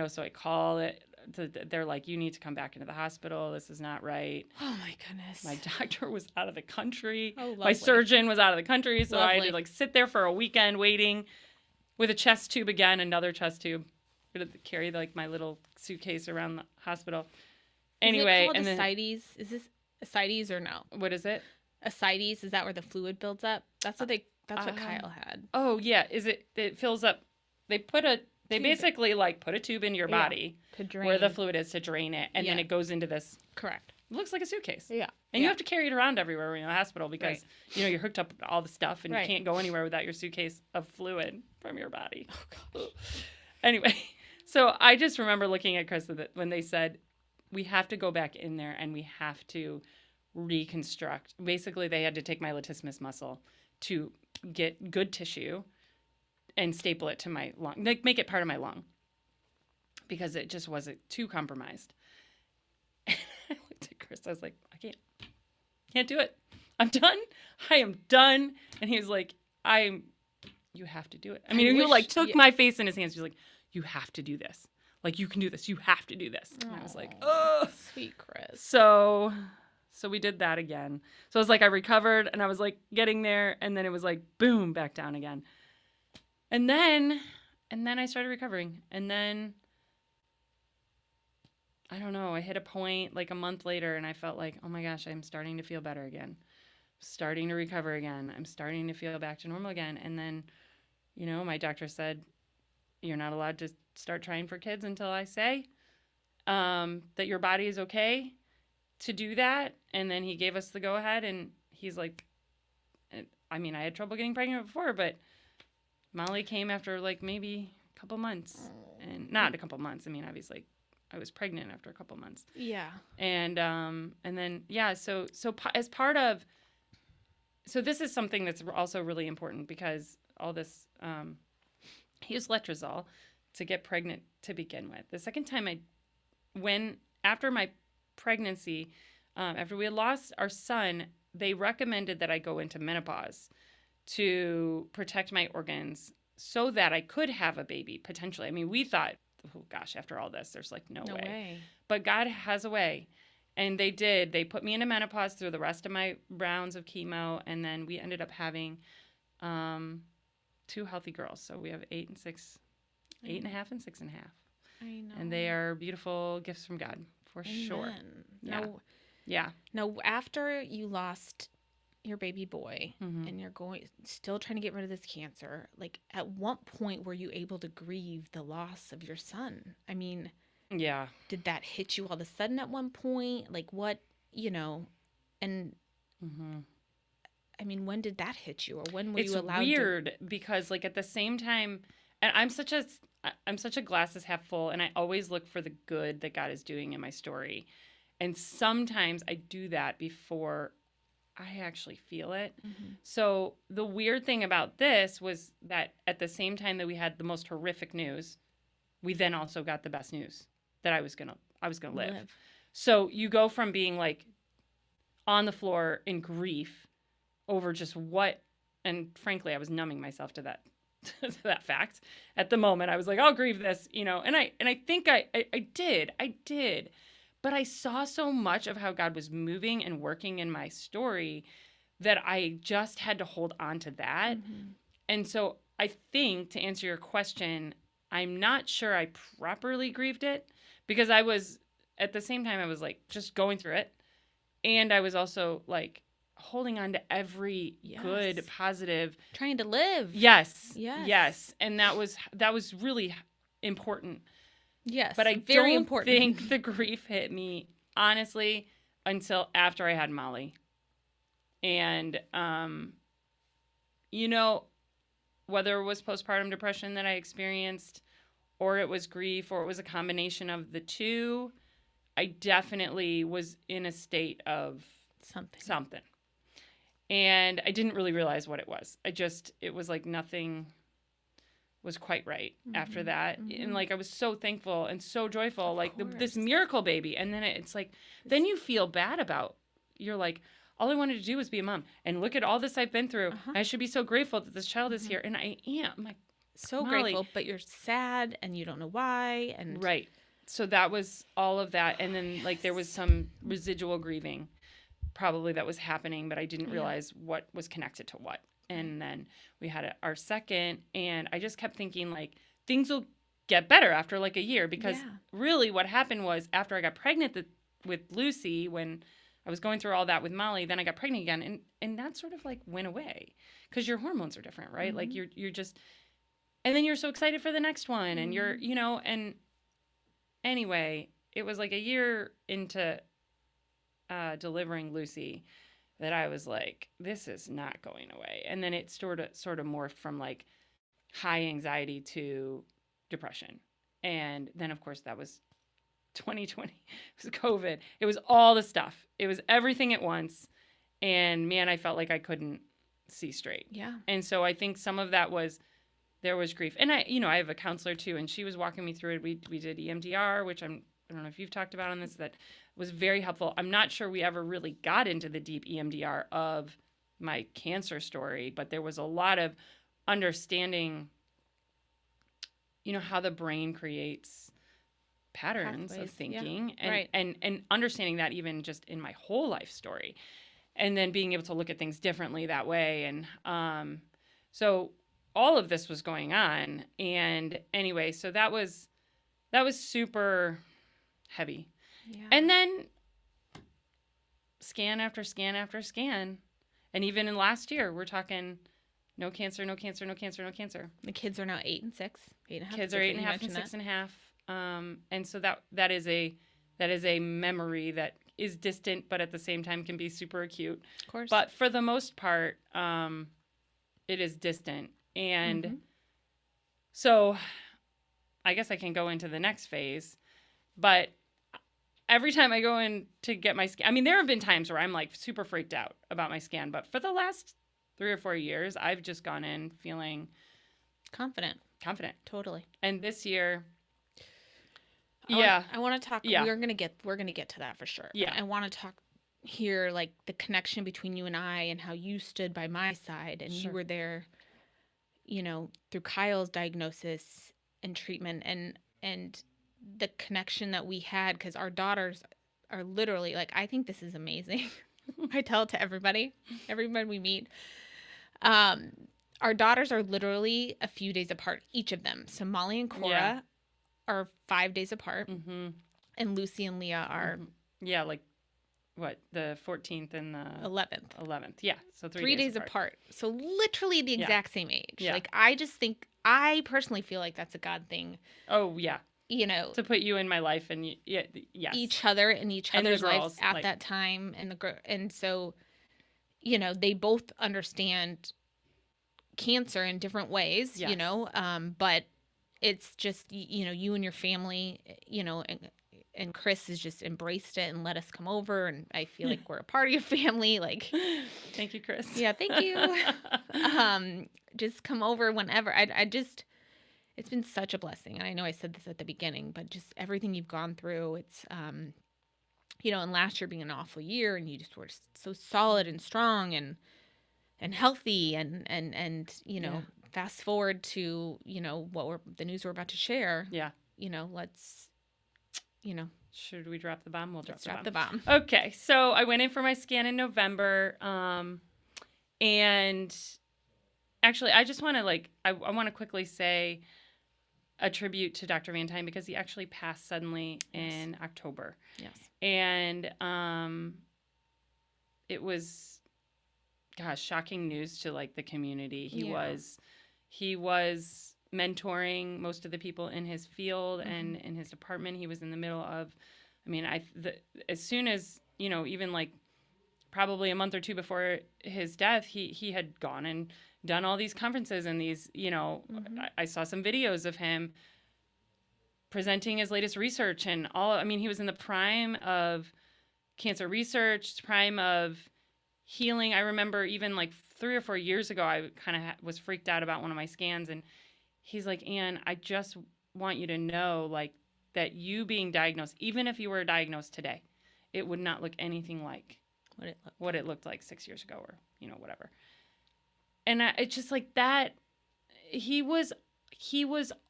So I call it. They're like, you need to come back into the hospital. This is not right. Oh, my goodness. My doctor was out of the country. Oh, lovely. My surgeon was out of the country. So Lovely. I had to sit there for a weekend waiting with a chest tube again, another chest tube. I had to carry my little suitcase around the hospital. Anyway, is it called ascites? Is this ascites or no? What is it? Ascites, is that where the fluid builds up? That's what Kyle had. Oh yeah, it fills up. They basically like put a tube in your body to drain where the fluid is to drain it, and then it goes into this. Correct. It looks like a suitcase. Yeah. And you have to carry it around everywhere when you're in the hospital because you're hooked up to all the stuff and you can't go anywhere without your suitcase of fluid from your body. Oh gosh. Anyway, so I just remember looking at Chris when they said we have to go back in there and we have to reconstruct. Basically, they had to take my latissimus muscle to get good tissue and staple it to my lung, like make it part of my lung, because it just wasn't too compromised. And I looked at Chris, I was like, I can't do it. I'm done. I am done. And he was like, you have to do it. I mean, he like took my face in his hands. He was like, you have to do this. Like, you can do this. You have to do this. And I was like, oh, sweet Chris. So we did that again. So it was like I recovered and I was like getting there, and then it was like boom, back down again. And then I started recovering. And then I don't know, I hit a point like a month later and I felt like, oh my gosh, I'm starting to feel better again. Starting to recover again. I'm starting to feel back to normal again. And then, my doctor said, you're not allowed to start trying for kids until I say that your body is okay to do that. And then he gave us the go ahead, and he's like, I mean, I had trouble getting pregnant before, but Molly came after like maybe a couple months. And not a couple months. I mean, obviously I was pregnant after a couple months. Yeah. And then, so as part of, so this is something that's also really important because all this, he used letrozole to get pregnant to begin with. The second time after my pregnancy, after we had lost our son, they recommended that I go into menopause to protect my organs so that I could have a baby potentially. I mean, we thought, oh gosh, after all this, there's like no way. But God has a way. And they did. They put me into menopause through the rest of my rounds of chemo. And then we ended up having 2 healthy girls. So we have 8 and 6, 8 and a half and 6 and a half. I know. And they are beautiful gifts from God for sure. Yeah. Now, after you lost your baby boy and you're still trying to get rid of this cancer, like at what point were you able to grieve the loss of your son? I mean, did that hit you all of a sudden at one point? Like what, and I mean, when did that hit you, or when were you allowed? It's weird because like at the same time, and I'm such a glasses half full, and I always look for the good that God is doing in my story. And sometimes I do that before I actually feel it. So the weird thing about this was that at the same time that we had the most horrific news, we then also got the best news that I was gonna live. So you go from being like on the floor in grief over just what, and frankly, I was numbing myself to that to that fact at the moment. I was like, I'll grieve this, and I think I did. But I saw so much of how God was moving and working in my story that I just had to hold on to that. And so I think, to answer your question, I'm not sure I properly grieved it because I was, at the same time, I was like just going through it. And I was also like holding on to every good, positive. Trying to live. Yes. And that was really important. Yes, but I don't think the grief hit me, honestly, until after I had Molly. And, whether it was postpartum depression that I experienced, or it was grief, or it was a combination of the two, I definitely was in a state of something. And I didn't really realize what it was. It was like nothing was quite right after that. And like I was so thankful and so joyful, like this miracle baby. And then it's like, then you feel bad about, you're like, all I wanted to do was be a mom, and look at all this I've been through. I should be so grateful that this child is here, and I am. I'm like, so grateful, but you're sad and you don't know why. And right. So that was all of that, and then like there was some residual grieving, probably that was happening, but I didn't realize what was connected to what. And then we had our second, and I just kept thinking, like, things will get better after, like, a year. Because really what happened was after I got pregnant with Lucy, when I was going through all that with Molly, then I got pregnant again, and that sort of like went away because your hormones are different, right? Like you're just, and then you're so excited for the next one, and you're, and anyway, it was like a year into delivering Lucy that I was like, this is not going away. And then it sort of morphed from like high anxiety to depression. And then, of course, that was 2020. It was COVID. It was all the stuff. It was everything at once. And man, I felt like I couldn't see straight. Yeah. And so I think some of that was, there was grief. And I have a counselor too, and she was walking me through it. We did EMDR, which I don't know if you've talked about on this, that was very helpful. I'm not sure we ever really got into the deep EMDR of my cancer story, but there was a lot of understanding, how the brain creates patterns of thinking, and understanding that even just in my whole life story, and then being able to look at things differently that way. And so all of this was going on. And anyway, so that was super heavy. Yeah. And then scan after scan after scan. And even in last year, we're talking no cancer, no cancer, no cancer, no cancer. The kids are now 8 and 6, 8.5. Kids are 8.5 and 6.5. And so that is a memory that is distant, but at the same time can be super acute. Of course. But for the most part, it is distant. And so I guess I can go into the next phase, but every time I go in to get my scan, I mean, there have been times where I'm like super freaked out about my scan, but for the last 3 or 4 years, I've just gone in feeling confident. Totally. And this year, I want to talk. Yeah. We're gonna get to that for sure. Yeah. I want to talk here, like the connection between you and I, and how you stood by my side, and you were there, through Kyle's diagnosis and treatment, and the connection that we had, because our daughters are literally like, I think this is amazing. I tell it to everybody we meet. Our daughters are literally a few days apart, each of them. So Molly and Cora are 5 days apart, and Lucy and Leah are like what, the 14th and the 11th. Yeah, so 3 days apart. So literally the exact same age. Yeah. Like, I personally feel like that's a God thing. Oh yeah. To put you in my life, and yes. Each other in each other's lives at that time, and so, they both understand cancer in different ways, but it's just, you and your family, and Chris has just embraced it and let us come over, and I feel like we're a part of your family. Like, thank you, Chris. Yeah, thank you. Just come over whenever. It's been such a blessing. And I know I said this at the beginning, but just everything you've gone through, it's, and last year being an awful year, and you just were so solid and strong and healthy, and fast forward to, the news we're about to share. Yeah. Let's, should we drop the bomb? We'll drop the bomb. Okay. So I went in for my scan in November. And actually, I just want to I want to quickly say a tribute to Dr. Van Tine, because he actually passed suddenly in October. Yes. And it was, shocking news to the community. He was mentoring most of the people in his field and in his department. He was in the middle of, as soon as, even probably a month or two before his death, he had gone and done all these conferences and these, I saw some videos of him presenting his latest research and all. He was in the prime of cancer research, prime of healing. I remember even 3 or 4 years ago, I kind of was freaked out about one of my scans, and he's like, Anne, I just want you to know, that you being diagnosed, even if you were diagnosed today, it would not look anything like what it looked like 6 years ago, or, whatever. And it's just that he was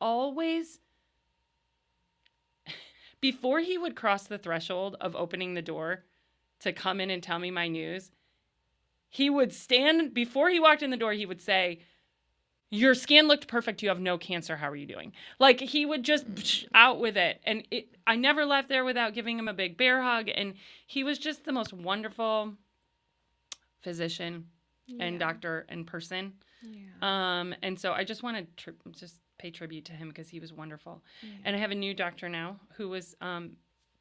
always, before he would cross the threshold of opening the door to come in and tell me my news, he would stand, before he walked in the door, he would say, your scan looked perfect. You have no cancer. How are you doing? Like, he would just out with it. And I never left there without giving him a big bear hug. And he was just the most wonderful physician and doctor and person. Yeah. And so I just want to just pay tribute to him because he was wonderful. Yeah. And I have a new doctor now who was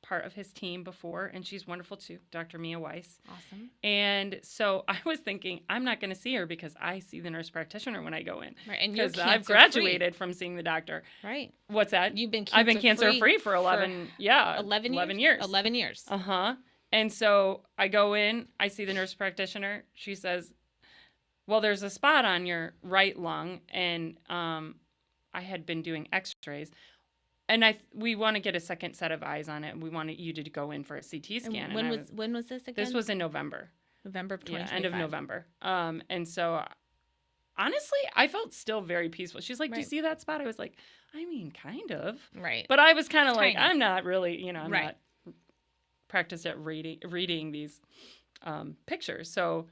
part of his team before, and she's wonderful too, Dr. Mia Weiss. Awesome. And so I was thinking, I'm not going to see her because I see the nurse practitioner when I go in. Right, and you're cancer-free. I've graduated from seeing the doctor. Right. What's that? I've been cancer-free for 11 years. 11 years. Uh-huh. And so I go in, I see the nurse practitioner. She says, well, there's a spot on your right lung, and I had been doing x-rays. And we want to get a second set of eyes on it. We wanted you to go in for a CT scan. And when was this again? This was in November. November of 2025. Yeah, end of November. And so, honestly, I felt still very peaceful. She's like, do you see that spot? I was like, I mean, kind of. Right. But I was kind of like, I'm not really, I'm right. not practiced at reading these pictures. So,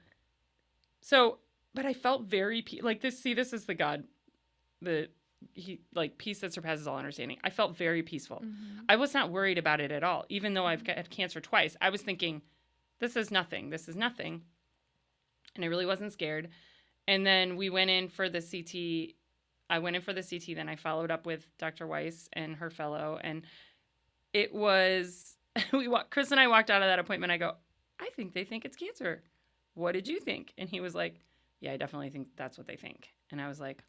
but I felt very, like this, this is the God, peace that surpasses all understanding. I felt very peaceful. Mm-hmm. I was not worried about it at all. Even though I've had cancer twice, I was thinking, this is nothing. And I really wasn't scared. And then we went in for the CT. I went in for the CT. Then I followed up with Dr. Weiss and her fellow. And it was, Chris and I walked out of that appointment. I go, I think they think it's cancer. What did you think? And he was like, yeah, I definitely think that's what they think. And I was like,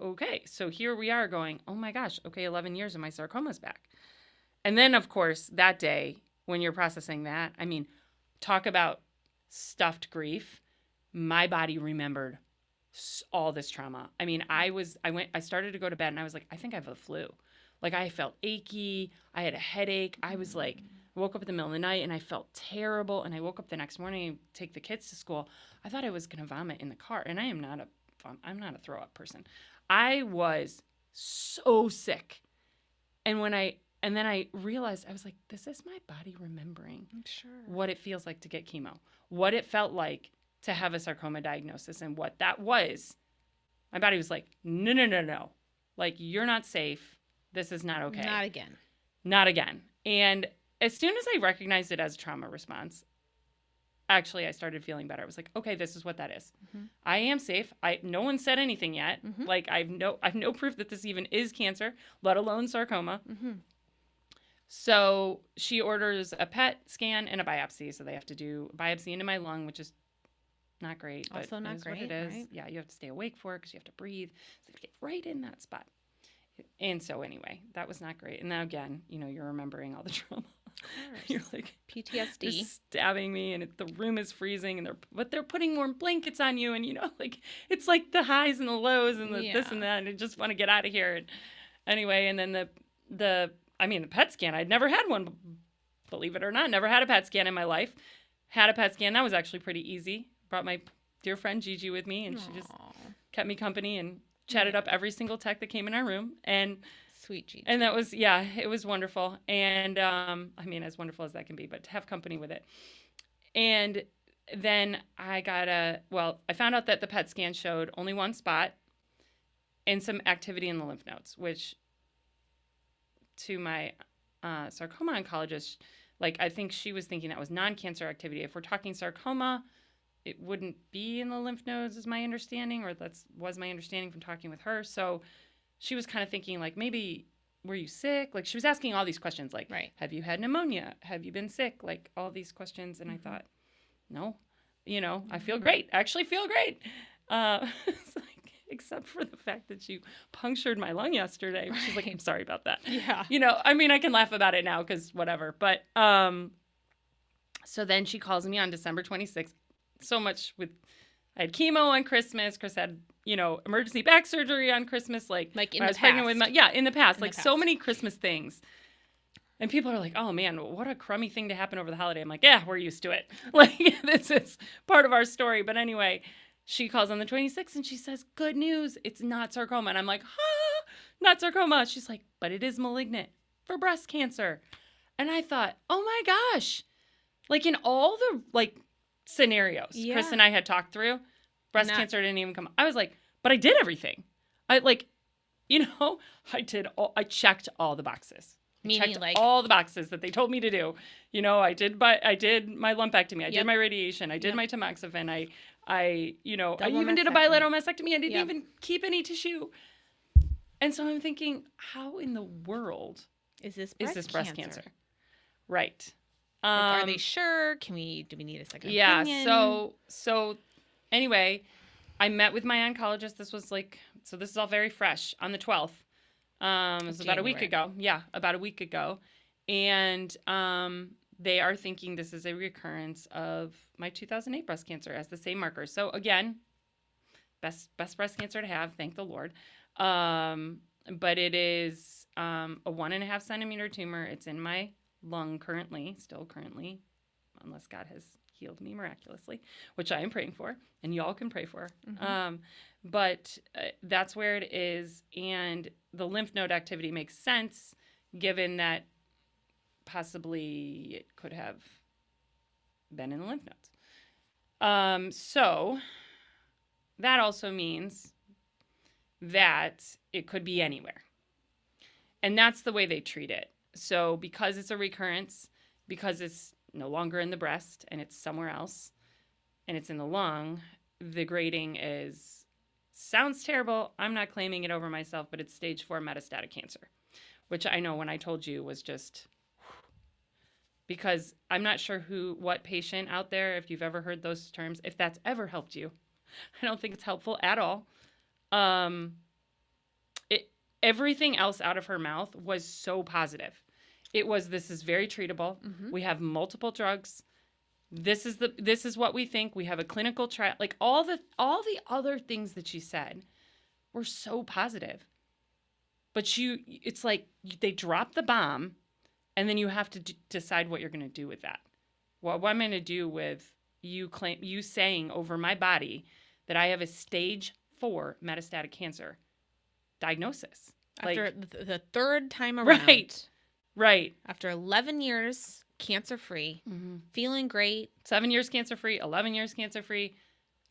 okay, so here we are going, oh my gosh, okay, 11 years and my sarcoma's back. And then, of course, that day, when you're processing that, I mean, talk about stuffed grief. My body remembered all this trauma. I mean, I started to go to bed and I was like, I think I have the flu. Like, I felt achy. I had a headache. I was like, woke up in the middle of the night and I felt terrible. And I woke up the next morning and take the kids to school. I thought I was going to vomit in the car. And I'm not a throw up person. I was so sick. And then I realized, I was like, this is my body remembering what it feels like to get chemo, what it felt like to have a sarcoma diagnosis, and what that was. My body was like, no. Like, you're not safe. This is not okay. Not again. And as soon as I recognized it as a trauma response, actually, I started feeling better. I was like, okay, this is what that is. Mm-hmm. I am safe. No one said anything yet. Mm-hmm. Like, I've no proof that this even is cancer, let alone sarcoma. Mm-hmm. So she orders a PET scan and a biopsy. So they have to do a biopsy into my lung, which is not great. But also not great, what it is. Right? Yeah, you have to stay awake for it because you have to breathe. So they get right in that spot. And so anyway, that was not great. And now again, you're remembering all the trauma. You're like, PTSD. They're stabbing me, and the room is freezing, and they're putting warm blankets on you, and like, it's like the highs and the lows and this and that, and I just want to get out of here. And anyway, and then the PET scan, I'd never had one, believe it or not, never had a PET scan in my life. Had a PET scan, that was actually pretty easy. Brought my dear friend Gigi with me, and she just kept me company and chatted up every single tech that came in our room, and sweet Gigi. And that was, it was wonderful. And, as wonderful as that can be, but to have company with it. And then I found out that the PET scan showed only one spot and some activity in the lymph nodes, which to my sarcoma oncologist, like, I think she was thinking that was non-cancer activity. If we're talking sarcoma, it wouldn't be in the lymph nodes, is my understanding, or was my understanding from talking with her. So she was kind of thinking, like, maybe, were you sick? Like, she was asking all these questions, like, have you had pneumonia? Have you been sick? Like, all these questions. And I thought, no, I feel great. Actually feel great. It's like, except for the fact that you punctured my lung yesterday. She's like, I'm sorry about that. Yeah. I can laugh about it now because whatever. But so then she calls me on December 26th. So much I had chemo on Christmas. Chris had, emergency back surgery on Christmas. Like in the past. Pregnant with in the past. So many Christmas things. And people are like, oh man, what a crummy thing to happen over the holiday. I'm like, yeah, we're used to it. Like, this is part of our story. But anyway, she calls on the 26th and she says, good news, it's not sarcoma. And I'm like, not sarcoma. She's like, but it is malignant for breast cancer. And I thought, oh my gosh, like in all the scenarios Chris and I had talked through, breast cancer didn't even come. I was like, but I did everything. I checked all the boxes. Meaning like all the boxes that they told me to do. I did my lumpectomy. I did my radiation. I did my tamoxifen. I even did a bilateral mastectomy. I didn't even keep any tissue. And so I'm thinking, how in the world is this breast cancer? Right. Like, are they sure? Do we need a second opinion? So anyway, I met with my oncologist. This was this is all very fresh on the 12th. It was about a week ago. Yeah, about a week ago. And they are thinking this is a recurrence of my 2008 breast cancer as the same marker. So again, best breast cancer to have, thank the Lord. But it is a 1.5 centimeter tumor. It's in my lung still currently, unless God has healed me miraculously, which I am praying for, and y'all can pray for. Mm-hmm. But that's where it is, and the lymph node activity makes sense, given that possibly it could have been in the lymph nodes. So that also means that it could be anywhere. And that's the way they treat it. So because it's a recurrence, because it's no longer in the breast and it's somewhere else, and it's in the lung, the grading sounds terrible. I'm not claiming it over myself, but it's stage 4 metastatic cancer, which I know when I told you was just, because I'm not sure what patient out there, if you've ever heard those terms, if that's ever helped you. I don't think it's helpful at all. Everything else out of her mouth was so positive. It was, this is very treatable. Mm-hmm. We have multiple drugs. This is what we think. We have a clinical trial. Like all the other things that she said were so positive. But it's like they drop the bomb, and then you have to decide what you're going to do with that. What am I going to do with you saying over my body that I have a stage 4 metastatic cancer diagnosis? After the third time around. Right. After 11 years cancer-free, mm-hmm. feeling great. 7 years cancer-free, 11 years cancer-free,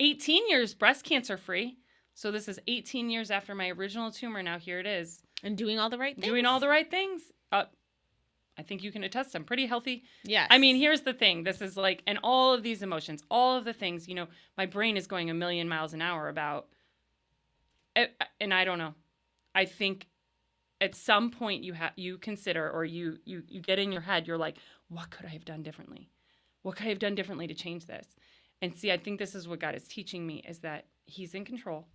18 years breast cancer-free. So this is 18 years after my original tumor. Now here it is. And doing all the right things. Doing all the right things. I think you can attest I'm pretty healthy. Yes. I mean, here's the thing. This is and all of these emotions, all of the things, my brain is going a million miles an hour about it, and I don't know. I think at some point you consider, or you get in your head, you're like, what could I have done differently? What could I have done differently to change this? And see, I think this is what God is teaching me, is that he's in control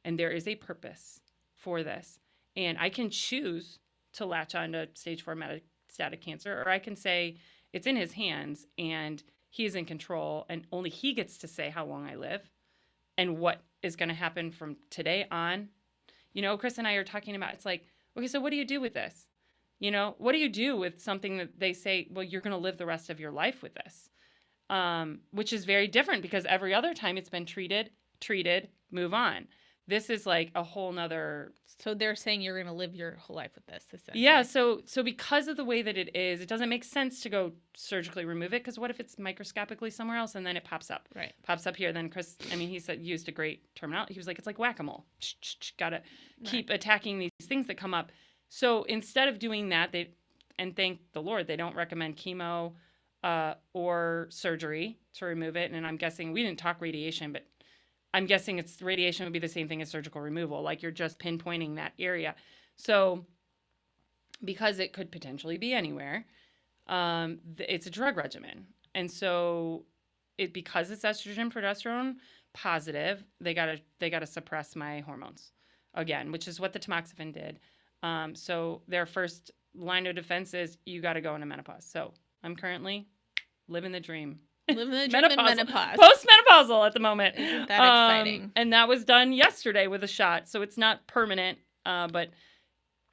and there is a purpose for this. And I can choose to latch on to stage 4 metastatic cancer, or I can say it's in his hands and he is in control and only he gets to say how long I live and what is going to happen from today on. Chris and I are talking about, it's like, okay, so what do you do with this? What do you do with something that they say, well, you're going to live the rest of your life with this? Which is very different, because every other time it's been treated, move on. This is like a whole nother. So they're saying you're going to live your whole life with this, essentially. Yeah. So because of the way that it is, it doesn't make sense to go surgically remove it, because what if it's microscopically somewhere else and then it pops up? Right. Pops up here. Then Chris, he used a great terminology. He was like, it's like whack-a-mole. Gotta keep attacking these things that come up. So instead of doing that, and thank the Lord, they don't recommend chemo or surgery to remove it. And I'm guessing, we didn't talk radiation, but I'm guessing radiation would be the same thing as surgical removal. Like, you're just pinpointing that area. So because it could potentially be anywhere, it's a drug regimen. And so because it's estrogen, progesterone positive, they gotta suppress my hormones again, which is what the tamoxifen did. So their first line of defense is you got to go into menopause. So I'm currently living the dream. Living the dream in menopause. Post-menopausal at the moment. Isn't that exciting? And that was done yesterday with a shot. So it's not permanent, but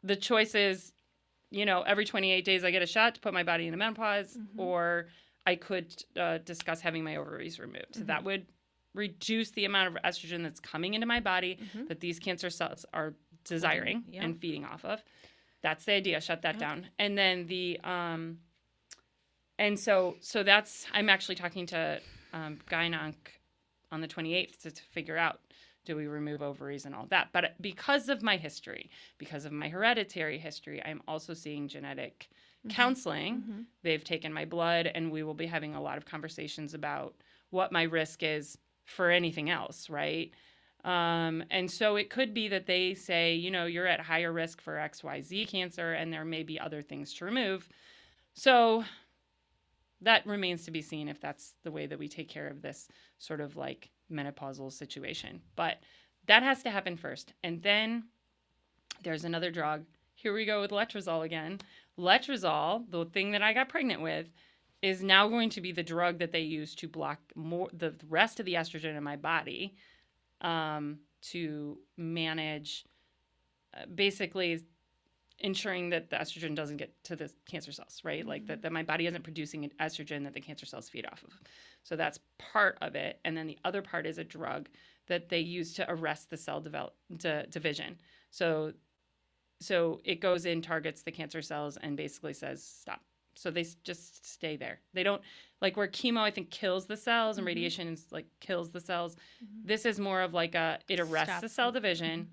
the choice is, every 28 days I get a shot to put my body into menopause, mm-hmm. or I could discuss having my ovaries removed. So mm-hmm. that would reduce the amount of estrogen that's coming into my body, mm-hmm. that these cancer cells are desiring and feeding off of. That's the idea. Shut that down. And then and so that's, I'm actually talking to gyn-onc on the 28th to figure out, do we remove ovaries and all that? But because of my history, because of my hereditary history, I'm also seeing genetic counseling. They've taken my blood, and we will be having a lot of conversations about what my risk is for anything else, right? And so it could be that they say, you're at higher risk for XYZ cancer, and there may be other things to remove. So that remains to be seen if that's the way that we take care of this sort of like menopausal situation. But that has to happen first. And then there's another drug. Here we go with letrozole again. Letrozole, the thing that I got pregnant with, is now going to be the drug that they use to block the rest of the estrogen in my body, to manage, basically ensuring that the estrogen doesn't get to the cancer cells, right? Like that my body isn't producing an estrogen that the cancer cells feed off of. So that's part of it. And then the other part is a drug that they use to arrest the cell division. So it goes in, targets the cancer cells, and basically says, stop. So they just stay there. They don't, like where chemo, I think, kills the cells and radiation is like kills the cells. This is more of like it arrests the cell division,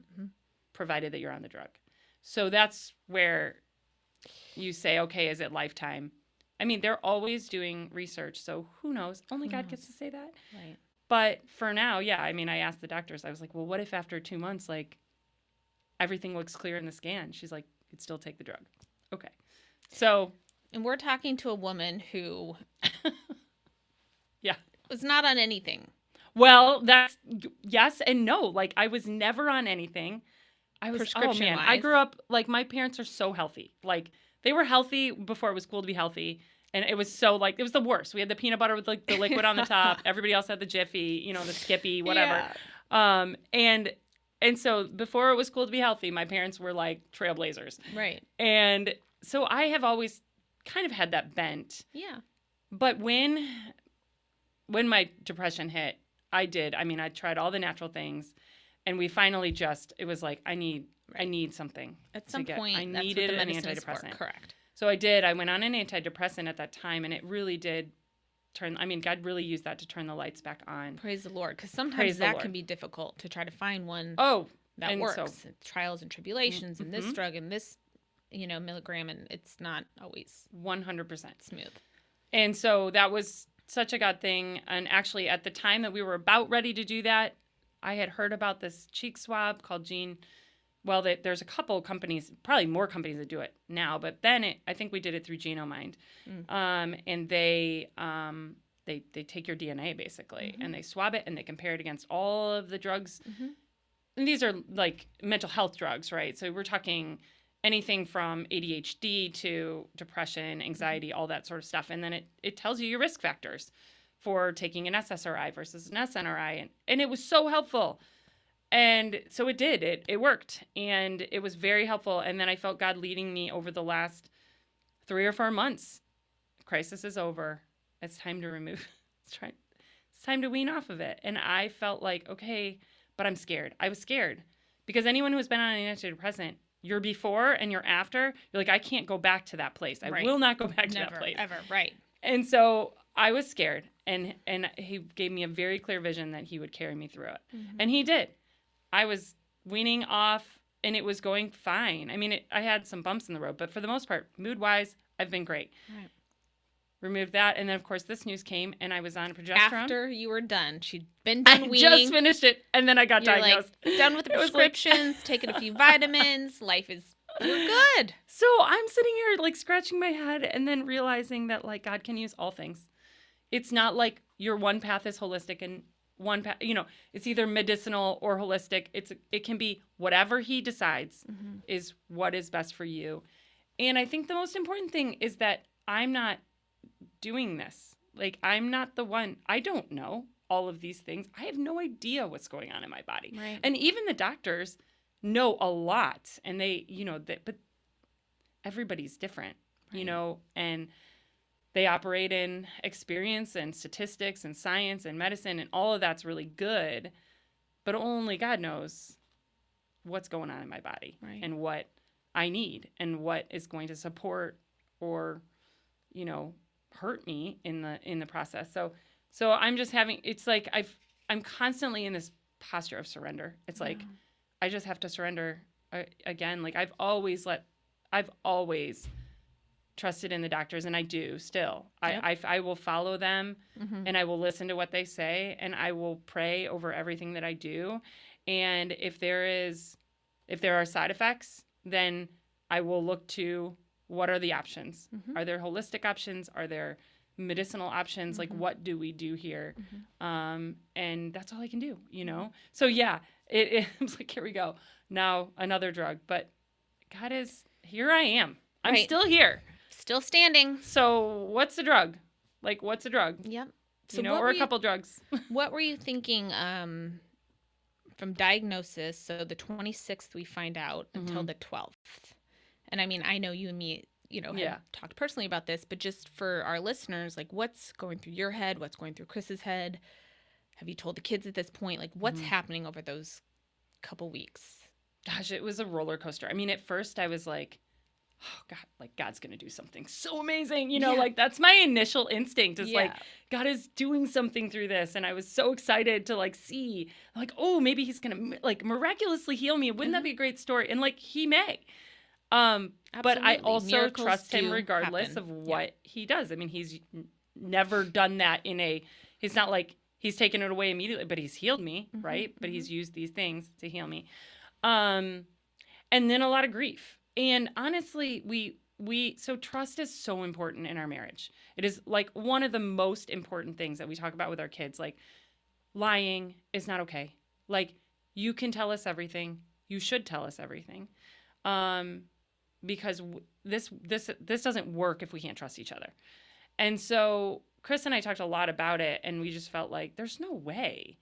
provided that you're on the drug. So that's where you say, okay, is it lifetime? I mean, they're always doing research, so who knows? Only God gets to say that. Right. But for now, yeah, I mean, I asked the doctors, I was like, well, what if after 2 months, like, everything looks clear in the scan? She's like, you'd still take the drug. Okay. So. And we're talking to a woman who yeah, was not on anything. Well, that's yes and no. Like, I was never on anything. I was, prescription-wise. I grew up, like, my parents are so healthy. Like, they were healthy before it was cool to be healthy. And it was so, like, it was the worst. We had the peanut butter with, like, the liquid on the top. Everybody else had the Jiffy, the Skippy, whatever. Yeah. And so before it was cool to be healthy, my parents were, like, trailblazers. Right. And so I have always kind of had that bent. Yeah. But when my depression hit, I tried all the natural things. And we finally it was like, I need something. At some point, I needed an antidepressant. Correct. So I did. I went on an antidepressant at that time, and it really did God really used that to turn the lights back on. Praise the Lord. Because sometimes that can be difficult to try to find one that works. So, trials and tribulations, and this drug and this, milligram, and it's not always 100% smooth. And so that was such a God thing. And actually, at the time that we were about ready to do that, I had heard about this cheek swab called Gene. Well, there's a couple companies, probably more companies that do it now, but then I think we did it through Genomind. And they take your DNA basically, and they swab it and they compare it against all of the drugs. And these are like mental health drugs, right? So we're talking anything from ADHD to depression, anxiety, all that sort of stuff. And then it tells you your risk factors for taking an SSRI versus an SNRI. And it was so helpful. And so it did. It worked. And it was very helpful. And then I felt God leading me over the last 3 or 4 months. Crisis is over. It's time to remove. It's time to wean off of it. And I felt like, okay, but I'm scared. I was scared. Because anyone who has been on an antidepressant, you're before and you're after, you're like, I can't go back to that place. I will not go back to that place. Ever. Right. And so I was scared. And he gave me a very clear vision that he would carry me through it. And he did. I was weaning off, and it was going fine. I mean, I had some bumps in the road, but for the most part, mood-wise, I've been great. Right. Removed that, and then, of course, this news came, and I was on progesterone. After you were done. She'd been done weaning. I just finished it, and then I got diagnosed. Like, done with the prescriptions, taking a few vitamins. You're good. So I'm sitting here, like, scratching my head, and then realizing that, like, God can use all things. It's not like your one path is holistic and one path, it's either medicinal or holistic. It can be whatever he decides is what is best for you. And I think the most important thing is that I'm not doing this. Like, I'm not the one. I don't know all of these things. I have no idea what's going on in my body. Right. And even the doctors know a lot, and they, but everybody's different, and they operate in experience and statistics and science and medicine, and all of that's really good. But only God knows what's going on in my body and what I need and what is going to support or, hurt me in the process. So I'm just it's like I'm constantly in this posture of surrender. It's like, I just have to surrender again. Like I've always trusted in the doctors, and I do still. Yep. I will follow them, and I will listen to what they say, and I will pray over everything that I do. And if there are side effects, then I will look to what are the options. Are there holistic options? Are there medicinal options? Like, what do we do here? And that's all I can do, you know? So yeah, it's like, here we go. Now another drug, but God is, here I am. I'm still here. Still standing. So what's the drug? Like, what's a drug? Yep. So or a couple drugs. What were you thinking from diagnosis? So the 26th we find out until the 12th. And I mean, I know you and me, have talked personally about this, but just for our listeners, like what's going through your head? What's going through Chris's head? Have you told the kids at this point? Like what's happening over those couple weeks? Gosh, it was a roller coaster. I mean, at first I was like, oh God, like God's going to do something so amazing. Like that's my initial instinct is like, God is doing something through this. And I was so excited to like see like, oh, maybe he's going to like miraculously heal me. Wouldn't that be a great story? And like he may. But I also Miracles trust him regardless of what he does. I mean, he's never done that he's not like he's taken it away immediately, but he's healed me, right? But he's used these things to heal me. And then a lot of grief. And honestly, so trust is so important in our marriage. It is like one of the most important things that we talk about with our kids. Like lying is not okay. Like you can tell us everything. You should tell us everything. Because this doesn't work if we can't trust each other. And so Chris and I talked a lot about it, and we just felt like there's no way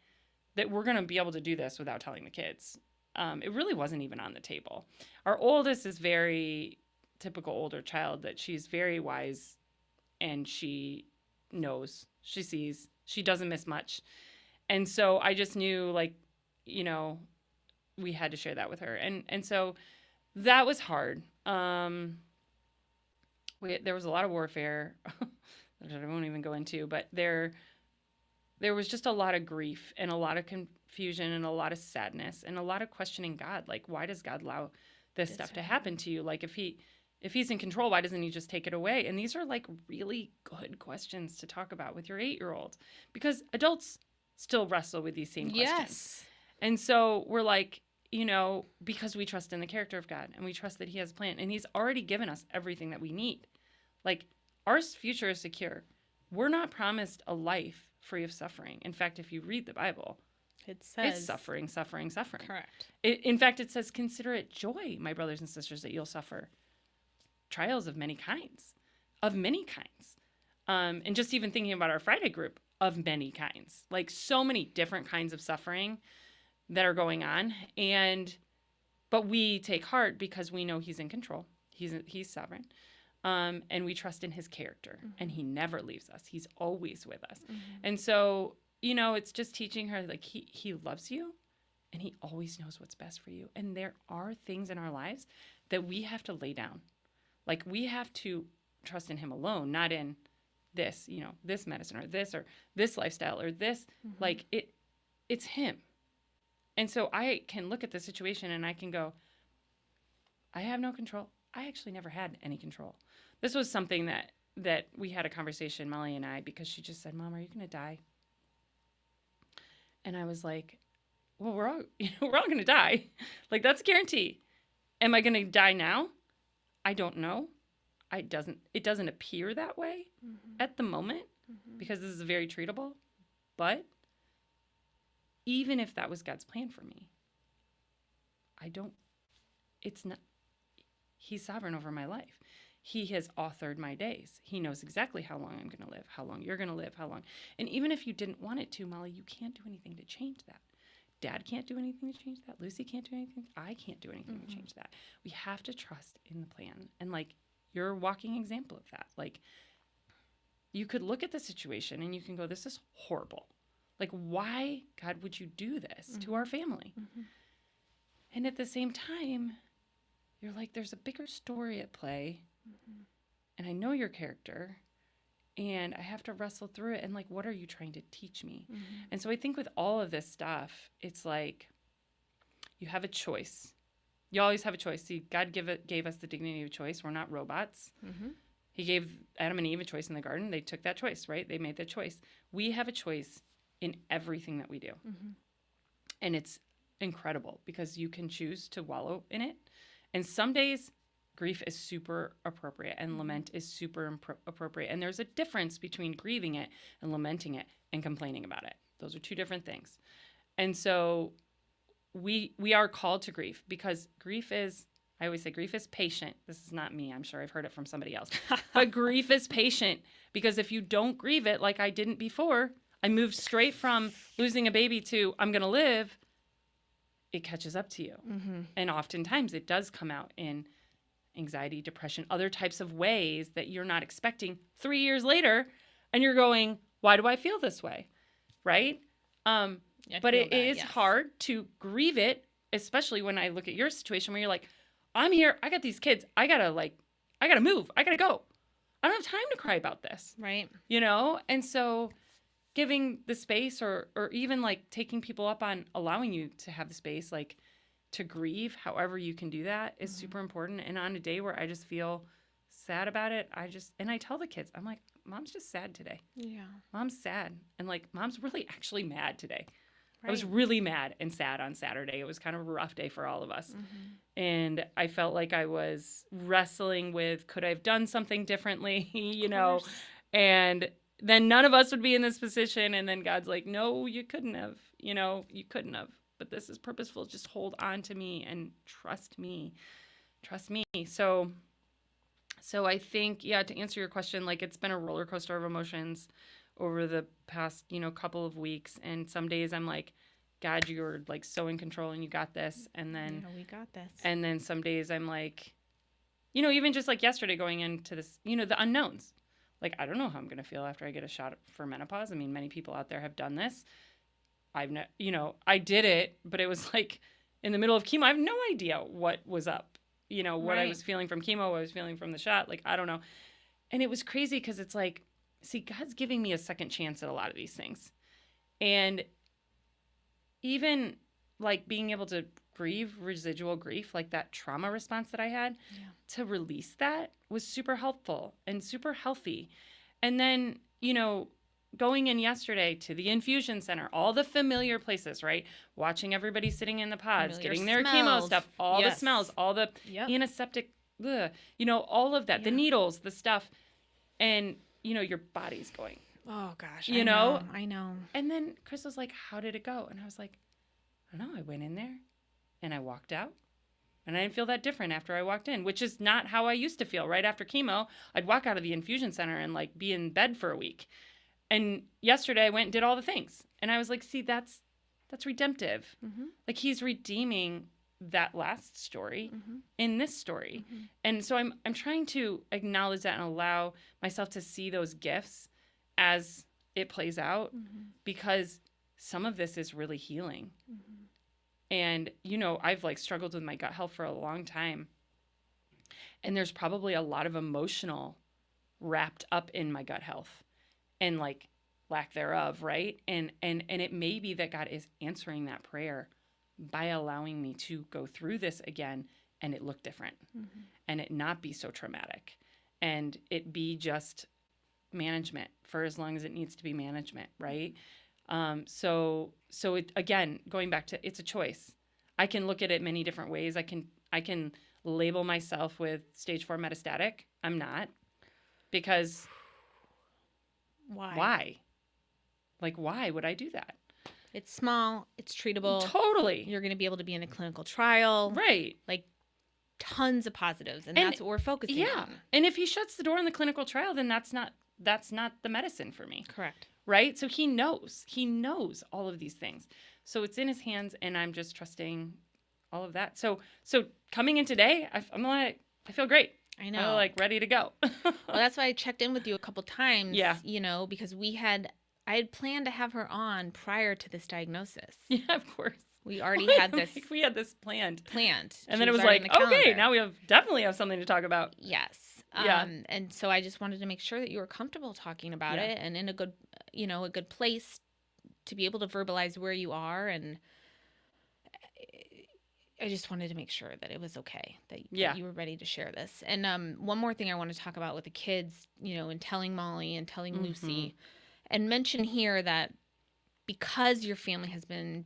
that we're going to be able to do this without telling the kids. It really wasn't even on the table. Our oldest is very typical older child, that she's very wise, and she knows, she sees, she doesn't miss much. And so I just knew, like, we had to share that with her. And so that was hard. There was a lot of warfare that I won't even go into, but there was just a lot of grief and a lot of confusion and a lot of sadness and a lot of questioning God. Like, why does God allow this stuff to happen to you? Like, if he's in control, why doesn't he just take it away? And these are like really good questions to talk about with your 8-year-old, because adults still wrestle with these same questions. Yes. And so we're like, because we trust in the character of God and we trust that he has a plan, and he's already given us everything that we need. Like, our future is secure. We're not promised a life free of suffering. In fact, if you read the Bible, it says it's suffering, suffering, suffering. Correct. In fact, it says, consider it joy, my brothers and sisters, that you'll suffer trials of many kinds. And just even thinking about our Friday group, of many kinds, like so many different kinds of suffering that are going on. But we take heart because we know he's in control. He's sovereign. And we trust in his character, and he never leaves us. He's always with us. And so, it's just teaching her, like, he loves you, and he always knows what's best for you. And there are things in our lives that we have to lay down. Like, we have to trust in him alone, not in this, this medicine or this lifestyle or this, like it's him. And so I can look at the situation and I can go, I have no control. I actually never had any control. This was something that we had a conversation, Molly and I, because she just said, Mom, are you going to die? And I was like, well, we're all going to die. Like, that's a guarantee. Am I going to die now? I don't know. It doesn't appear that way at the moment, because this is very treatable. But even if that was God's plan for me, he's sovereign over my life. He has authored my days. He knows exactly how long I'm going to live, how long you're going to live, how long. And even if you didn't want it to, Molly, you can't do anything to change that. Dad can't do anything to change that. Lucy can't do anything. I can't do anything to change that. We have to trust in the plan. And, like, you're a walking example of that. Like, you could look at the situation and you can go, this is horrible. Like, why, God, would you do this to our family? And at the same time, you're like, there's a bigger story at play. And I know your character. and I have to wrestle through it. And like, what are you trying to teach me? Mm-hmm. And so I think with all of this stuff, it's like you have a choice. You always have a choice. See, God gave us the dignity of choice. We're not robots. Mm-hmm. He gave Adam and Eve a choice in the garden. They took that choice, right? They made that choice. We have a choice in everything that we do. Mm-hmm. And it's incredible because you can choose to wallow in it. And some days, grief is super appropriate and lament is super appropriate. And there's a difference between grieving it and lamenting it and complaining about it. Those are two different things. And so we are called to grief because grief is, I always say grief is patient. This is not me. I'm sure I've heard it from somebody else. But grief is patient because if you don't grieve it like I didn't before, I moved straight from losing a baby to I'm going to live, it catches up to you. Mm-hmm. And oftentimes it does come out in anxiety, depression, other types of ways that you're not expecting 3 years later. And you're going, why do I feel this way? Right? But it is hard to grieve it, especially when I look at your situation where you're like, I'm here. I got these kids. I got to move. I got to go. I don't have time to cry about this. Right. You know? And so giving the space or even like taking people up on allowing you to have the space, like to grieve, however you can do that is super important. And on a day where I just feel sad about it, and I tell the kids, I'm like, Mom's just sad today. Yeah. Mom's sad. And like, Mom's really actually mad today. Right. I was really mad and sad on Saturday. It was kind of a rough day for all of us. Mm-hmm. And I felt like I was wrestling with, could I have done something differently, you know? And then none of us would be in this position. And then God's like, no, you couldn't have, you know, you couldn't have. But this is purposeful. Just hold on to me and trust me. Trust me. So I think, yeah, to answer your question, like it's been a roller coaster of emotions over the past, you know, couple of weeks. And some days I'm like, God, you're like so in control and you got this. And then we got this. And then some days I'm like, you know, even just like yesterday going into this, you know, the unknowns. Like, I don't know how I'm going to feel after I get a shot for menopause. I mean, many people out there have done this. You know, I did it, but it was like in the middle of chemo. I have no idea what was up, you know, what I was feeling from chemo, what I was feeling from the shot. Like, I don't know. And it was crazy because it's like, see, God's giving me a second chance at a lot of these things. And even like being able to grieve residual grief, like that trauma response that I had, to release that was super helpful and super healthy. And then, you know, going in yesterday to the infusion center, all the familiar places, right? Watching everybody sitting in the pods, getting their chemo stuff, all the smells, all the antiseptic, you know, all of that, the needles, the stuff. And, you know, your body's going, oh gosh, you know? I know. And then Chris was like, how did it go? And I was like, I don't know. I went in there and I walked out. And I didn't feel that different after I walked in, which is not how I used to feel. Right after chemo, I'd walk out of the infusion center and like be in bed for a week. And yesterday I went and did all the things. And I was like, see, that's redemptive. Mm-hmm. Like he's redeeming that last story in this story. Mm-hmm. And so I'm trying to acknowledge that and allow myself to see those gifts as it plays out because some of this is really healing. Mm-hmm. And, you know, I've like struggled with my gut health for a long time. And there's probably a lot of emotional wrapped up in my gut health and like lack thereof, right? And it may be that God is answering that prayer by allowing me to go through this again and it look different and it not be so traumatic and it be just management for as long as it needs to be management, right? So it, again, going back to, it's a choice. I can look at it many different ways. I can label myself with stage 4 metastatic. I'm not, because why? Like, why would I do that? It's small. It's treatable. Totally. You're going to be able to be in a clinical trial. Right. Like tons of positives. And that's what we're focusing on. And if he shuts the door in the clinical trial, then that's not the medicine for me. Correct. Right? So he knows all of these things. So it's in his hands and I'm just trusting all of that. So coming in today, I'm like, I feel great. I know. I'm like ready to go. Well, that's why I checked in with you a couple times. Yeah. You know, because I had planned to have her on prior to this diagnosis. Yeah, of course. We already had this. We had this planned. And then it was like, okay, now we definitely have something to talk about. Yes. Yeah. And so I just wanted to make sure that you were comfortable talking about it and in a good, a good place to be able to verbalize where you are. And I just wanted to make sure that it was okay, that you were ready to share this. And one more thing I want to talk about with the kids, and telling Molly and telling Lucy, and mention here that because your family has been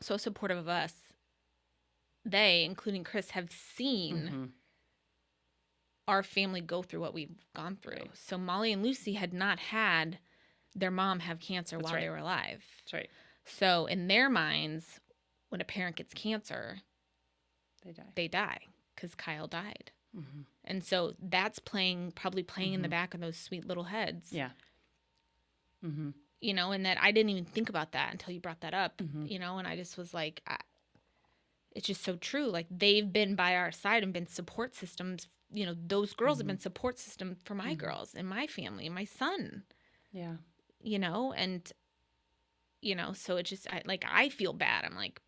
so supportive of us, they, including Chris, have seen our family go through what we've gone through. Right. So Molly and Lucy had not had their mom have cancer while they were alive. That's right. So in their minds, when a parent gets cancer, they die because Kyle died. And so that's probably playing in the back of those sweet little heads. Yeah. And that I didn't even think about that until you brought that up, and I just was like, it's just so true. Like, they've been by our side and been support systems. Those girls have been support system for my girls and my family and my son. Yeah. And, so it just, I feel bad. I'm like,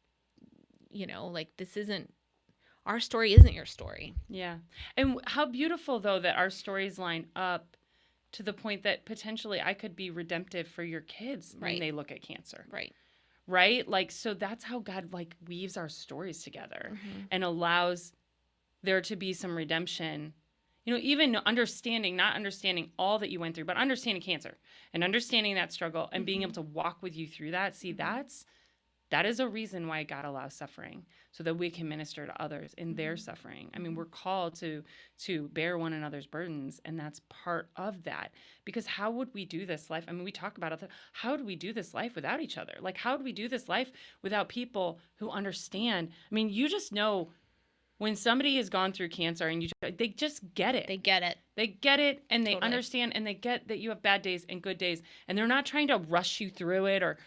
our story isn't your story. Yeah. And how beautiful, though, that our stories line up to the point that potentially I could be redemptive for your kids when they look at cancer. Right. Right? Like, so that's how God, weaves our stories together and allows there to be some redemption. Even not understanding all that you went through, but understanding cancer and understanding that struggle and being able to walk with you through that. See, that is a reason why God allows suffering, so that we can minister to others in their suffering. I mean, we're called to bear one another's burdens, and that's part of that. Because how would we do this life? I mean, we talk about it. How do we do this life without each other? Like, how do we do this life without people who understand? I mean, you just know when somebody has gone through cancer and they just get it. They get it. They get it, and they understand, and they get that you have bad days and good days, and they're not trying to rush you through it or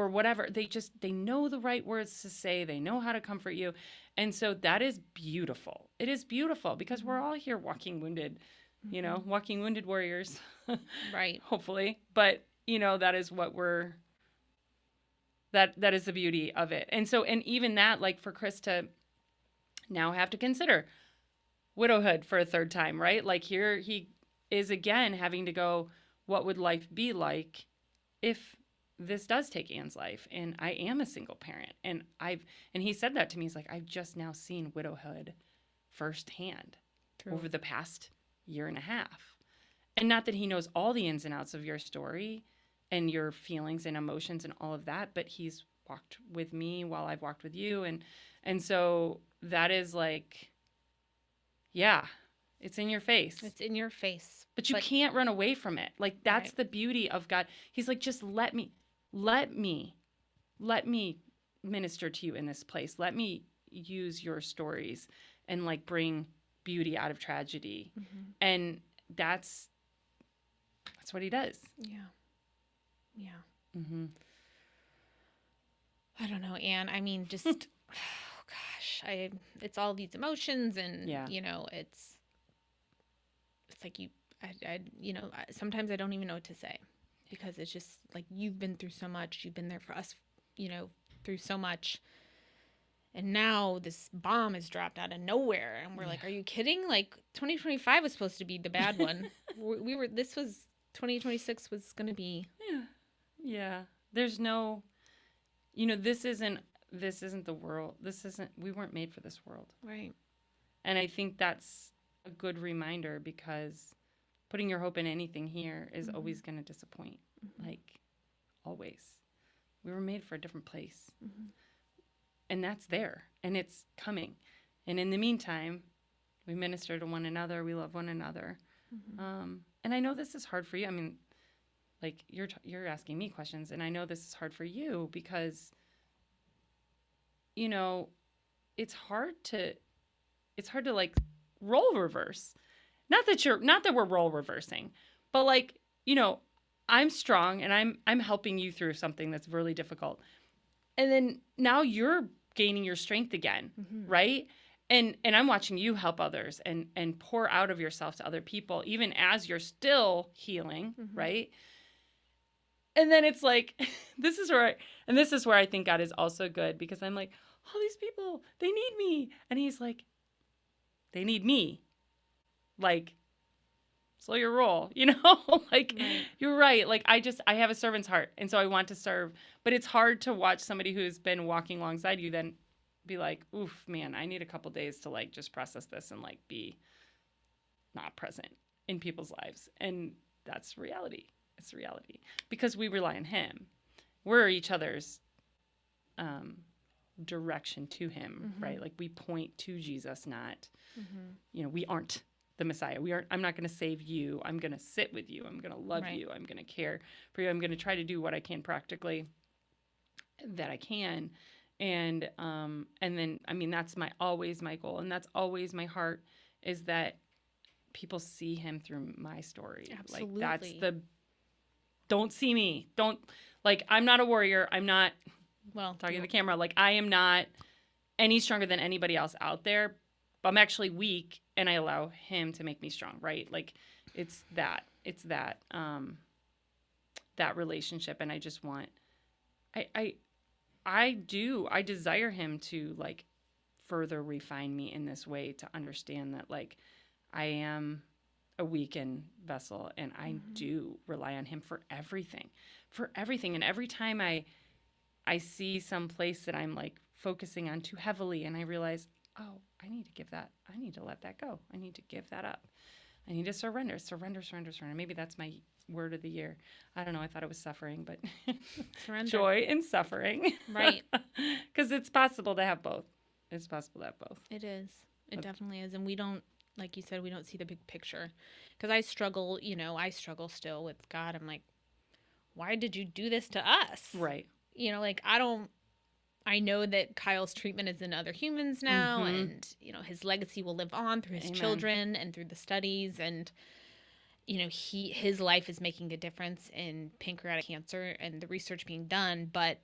whatever. They know the right words to say. They know how to comfort you. And so that is beautiful. It is beautiful because we're all here walking wounded, walking wounded warriors. Right. Hopefully. But, that is what that is the beauty of it. And so, and even that, for Chris to now have to consider widowhood for a third time, right? Like, here he is again having to go, what would life be like if this does take Anne's life and I am a single parent? And he said that to me. He's like, I've just now seen widowhood firsthand over the past year and a half. And not that he knows all the ins and outs of your story and your feelings and emotions and all of that, but he's walked with me while I've walked with you. And so that is it's in your face. It's in your face. But you can't run away from it. Like, that's the beauty of God. He's like, just let me minister to you in this place. Let me use your stories and bring beauty out of tragedy. And that's what he does. Yeah. I don't know, Anne. I mean, just, oh gosh, it's all these emotions and, it's like sometimes I don't even know what to say because it's just like, you've been through so much. You've been there for us, through so much. And now this bomb is dropped out of nowhere. And we're like, are you kidding? 2025 was supposed to be the bad one. 2026 was going to be. Yeah. There's no, this isn't the world. We weren't made for this world. Right. And I think that's a good reminder, because putting your hope in anything here is always going to disappoint. Always. We were made for a different place. And that's there, and it's coming. And in the meantime, we minister to one another. We love one another. And I know this is hard for you. I mean, you're asking me questions, and I know this is hard for you because, it's hard to role reverse. Not that we're role reversing, but I'm strong and I'm helping you through something that's really difficult. And then now you're gaining your strength again, right? And I'm watching you help others and pour out of yourself to other people, even as you're still healing, right? And then it's this is where I think God is also good, because I'm like, all these people, they need me. And he's like, they need me. slow your roll, like Right. you're right. Like I have a servant's heart. And so I want to serve, but it's hard to watch somebody who's been walking alongside you then be like, oof, man, I need a couple days to like just process this and like be not present in people's lives. And that's reality. It's reality because we rely on him. We're each other's direction to him, right? Like we point to Jesus, not, we aren't the Messiah. I'm not going to save you. I'm going to sit with you. I'm going to love you. I'm going to care for you. I'm going to try to do what I can practically that I can. And then, I mean, that's always my goal. And that's always my heart is that people see him through my story. Absolutely. Like that's don't see me. Don't like, I'm not a warrior. I'm not talking to the camera. Like I am not any stronger than anybody else out there. But I'm actually weak and I allow him to make me strong. Right. Like it's that relationship. And I just want, I desire him to like further refine me in this way to understand that like I am a weakened vessel and I do rely on him for everything. And every time I see some place that I'm like focusing on too heavily and I realize, oh, I need to let that go. I need to give that up. I need to surrender. Maybe that's my word of the year. I don't know. I thought it was suffering, but surrender. Joy in suffering. Right. Because it's possible to have both. It is. It definitely is. And we don't, like you said, we don't see the big picture. Because I struggle still with God. I'm like, why did you do this to us? Right. Like I know that Kyle's treatment is in other humans now, and his legacy will live on through his children and through the studies, and his life is making a difference in pancreatic cancer and the research being done. But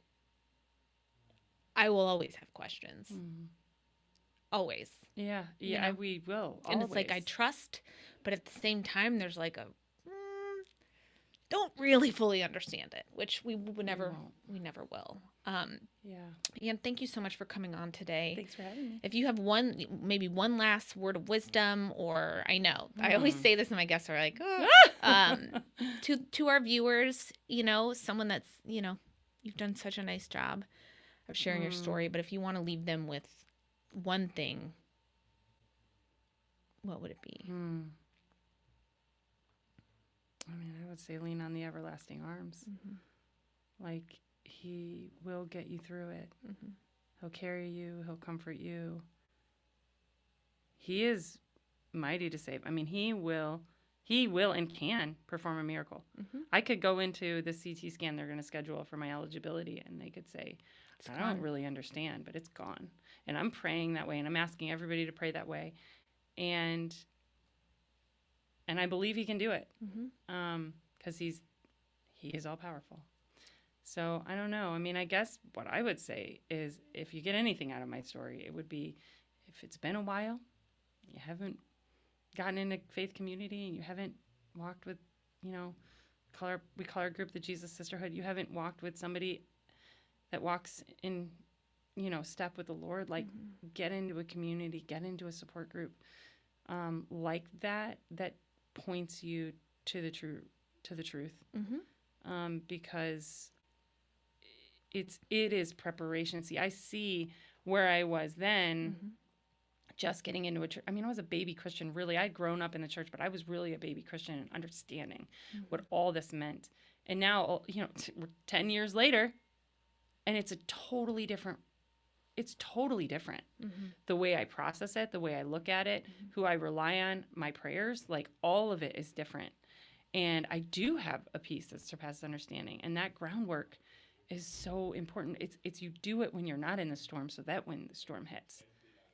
I will always have questions, always. Yeah, we will. And it's like I trust, but at the same time, there's like don't really fully understand it, which we never will. And thank you so much for coming on today. Thanks for having me. If you have maybe one last word of wisdom, or I always say this and my guests are like, to our viewers, someone that's, you've done such a nice job of sharing your story, but if you want to leave them with one thing, what would it be? I mean, I would say lean on the everlasting arms. Like, he will get you through it. He'll carry you. He'll comfort you. He is mighty to save. I mean, he will and can perform a miracle. I could go into the CT scan they're going to schedule for my eligibility, and they could say, I don't really understand, but it's gone. And I'm praying that way, and I'm asking everybody to pray that way. And I believe he can do it because he is all powerful. So I don't know. I mean, I guess what I would say is if you get anything out of my story, it would be if it's been a while, you haven't gotten into faith community and you haven't walked with, we call our group the Jesus Sisterhood. You haven't walked with somebody that walks in, step with the Lord, like get into a community, get into a support group like that points you to the truth because it is preparation. See, I see where I was then just getting into a church. I mean, I was a baby Christian, really. I'd grown up in the church, but I was really a baby Christian and understanding what all this meant. And now, we're 10 years later, and it's totally different. The way I process it, the way I look at it, who I rely on, my prayers, like all of it is different. And I do have a peace that surpasses understanding. And that groundwork is so important. It's you do it when you're not in the storm, so that when the storm hits,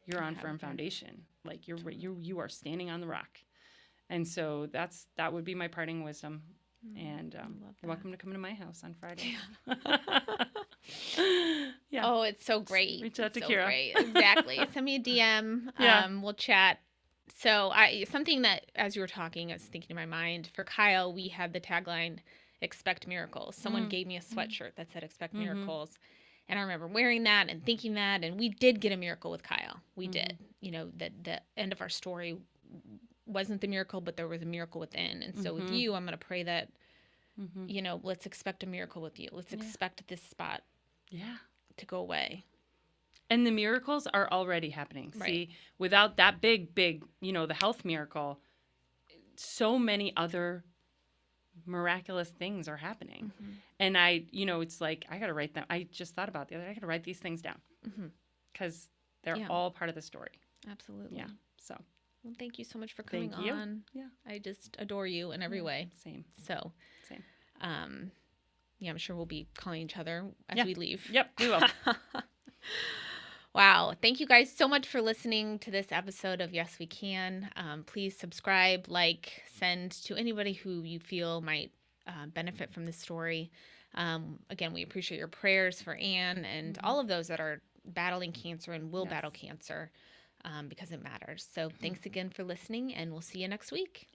you're on firm foundation. Like you are standing on the rock. And so that would be my parting wisdom. And you're welcome to come to my house on Friday. Yeah. Oh, it's so great. Reach out to so Kira. Great. Exactly. Send me a DM. We'll chat. So something that, as you were talking, I was thinking in my mind, for Kyle, we had the tagline, expect miracles. Someone gave me a sweatshirt that said expect miracles. And I remember wearing that and thinking that, and we did get a miracle with Kyle. We did. The end of our story wasn't the miracle, but there was a miracle within. And so with you, I'm going to pray that, you know, let's expect a miracle with you. Let's expect this spot to go away. And the miracles are already happening. Right. See, without that big, you know, the health miracle, so many other miraculous things are happening. And I, you know, it's like, I got to write them. I just thought about the other day, I got to write these things down because they're all part of the story. Absolutely. Yeah. So. Well, thank you so much for coming Thank you. on. Yeah. I just adore you in every way. Same. So. Same. Yeah, I'm sure we'll be calling each other as we leave. Yep, we will. Wow. Thank you guys so much for listening to this episode of Yes We Can. Please subscribe, like, send to anybody who you feel might benefit from this story. Again, we appreciate your prayers for Anne and all of those that are battling cancer and will battle cancer because it matters. So thanks again for listening, and we'll see you next week.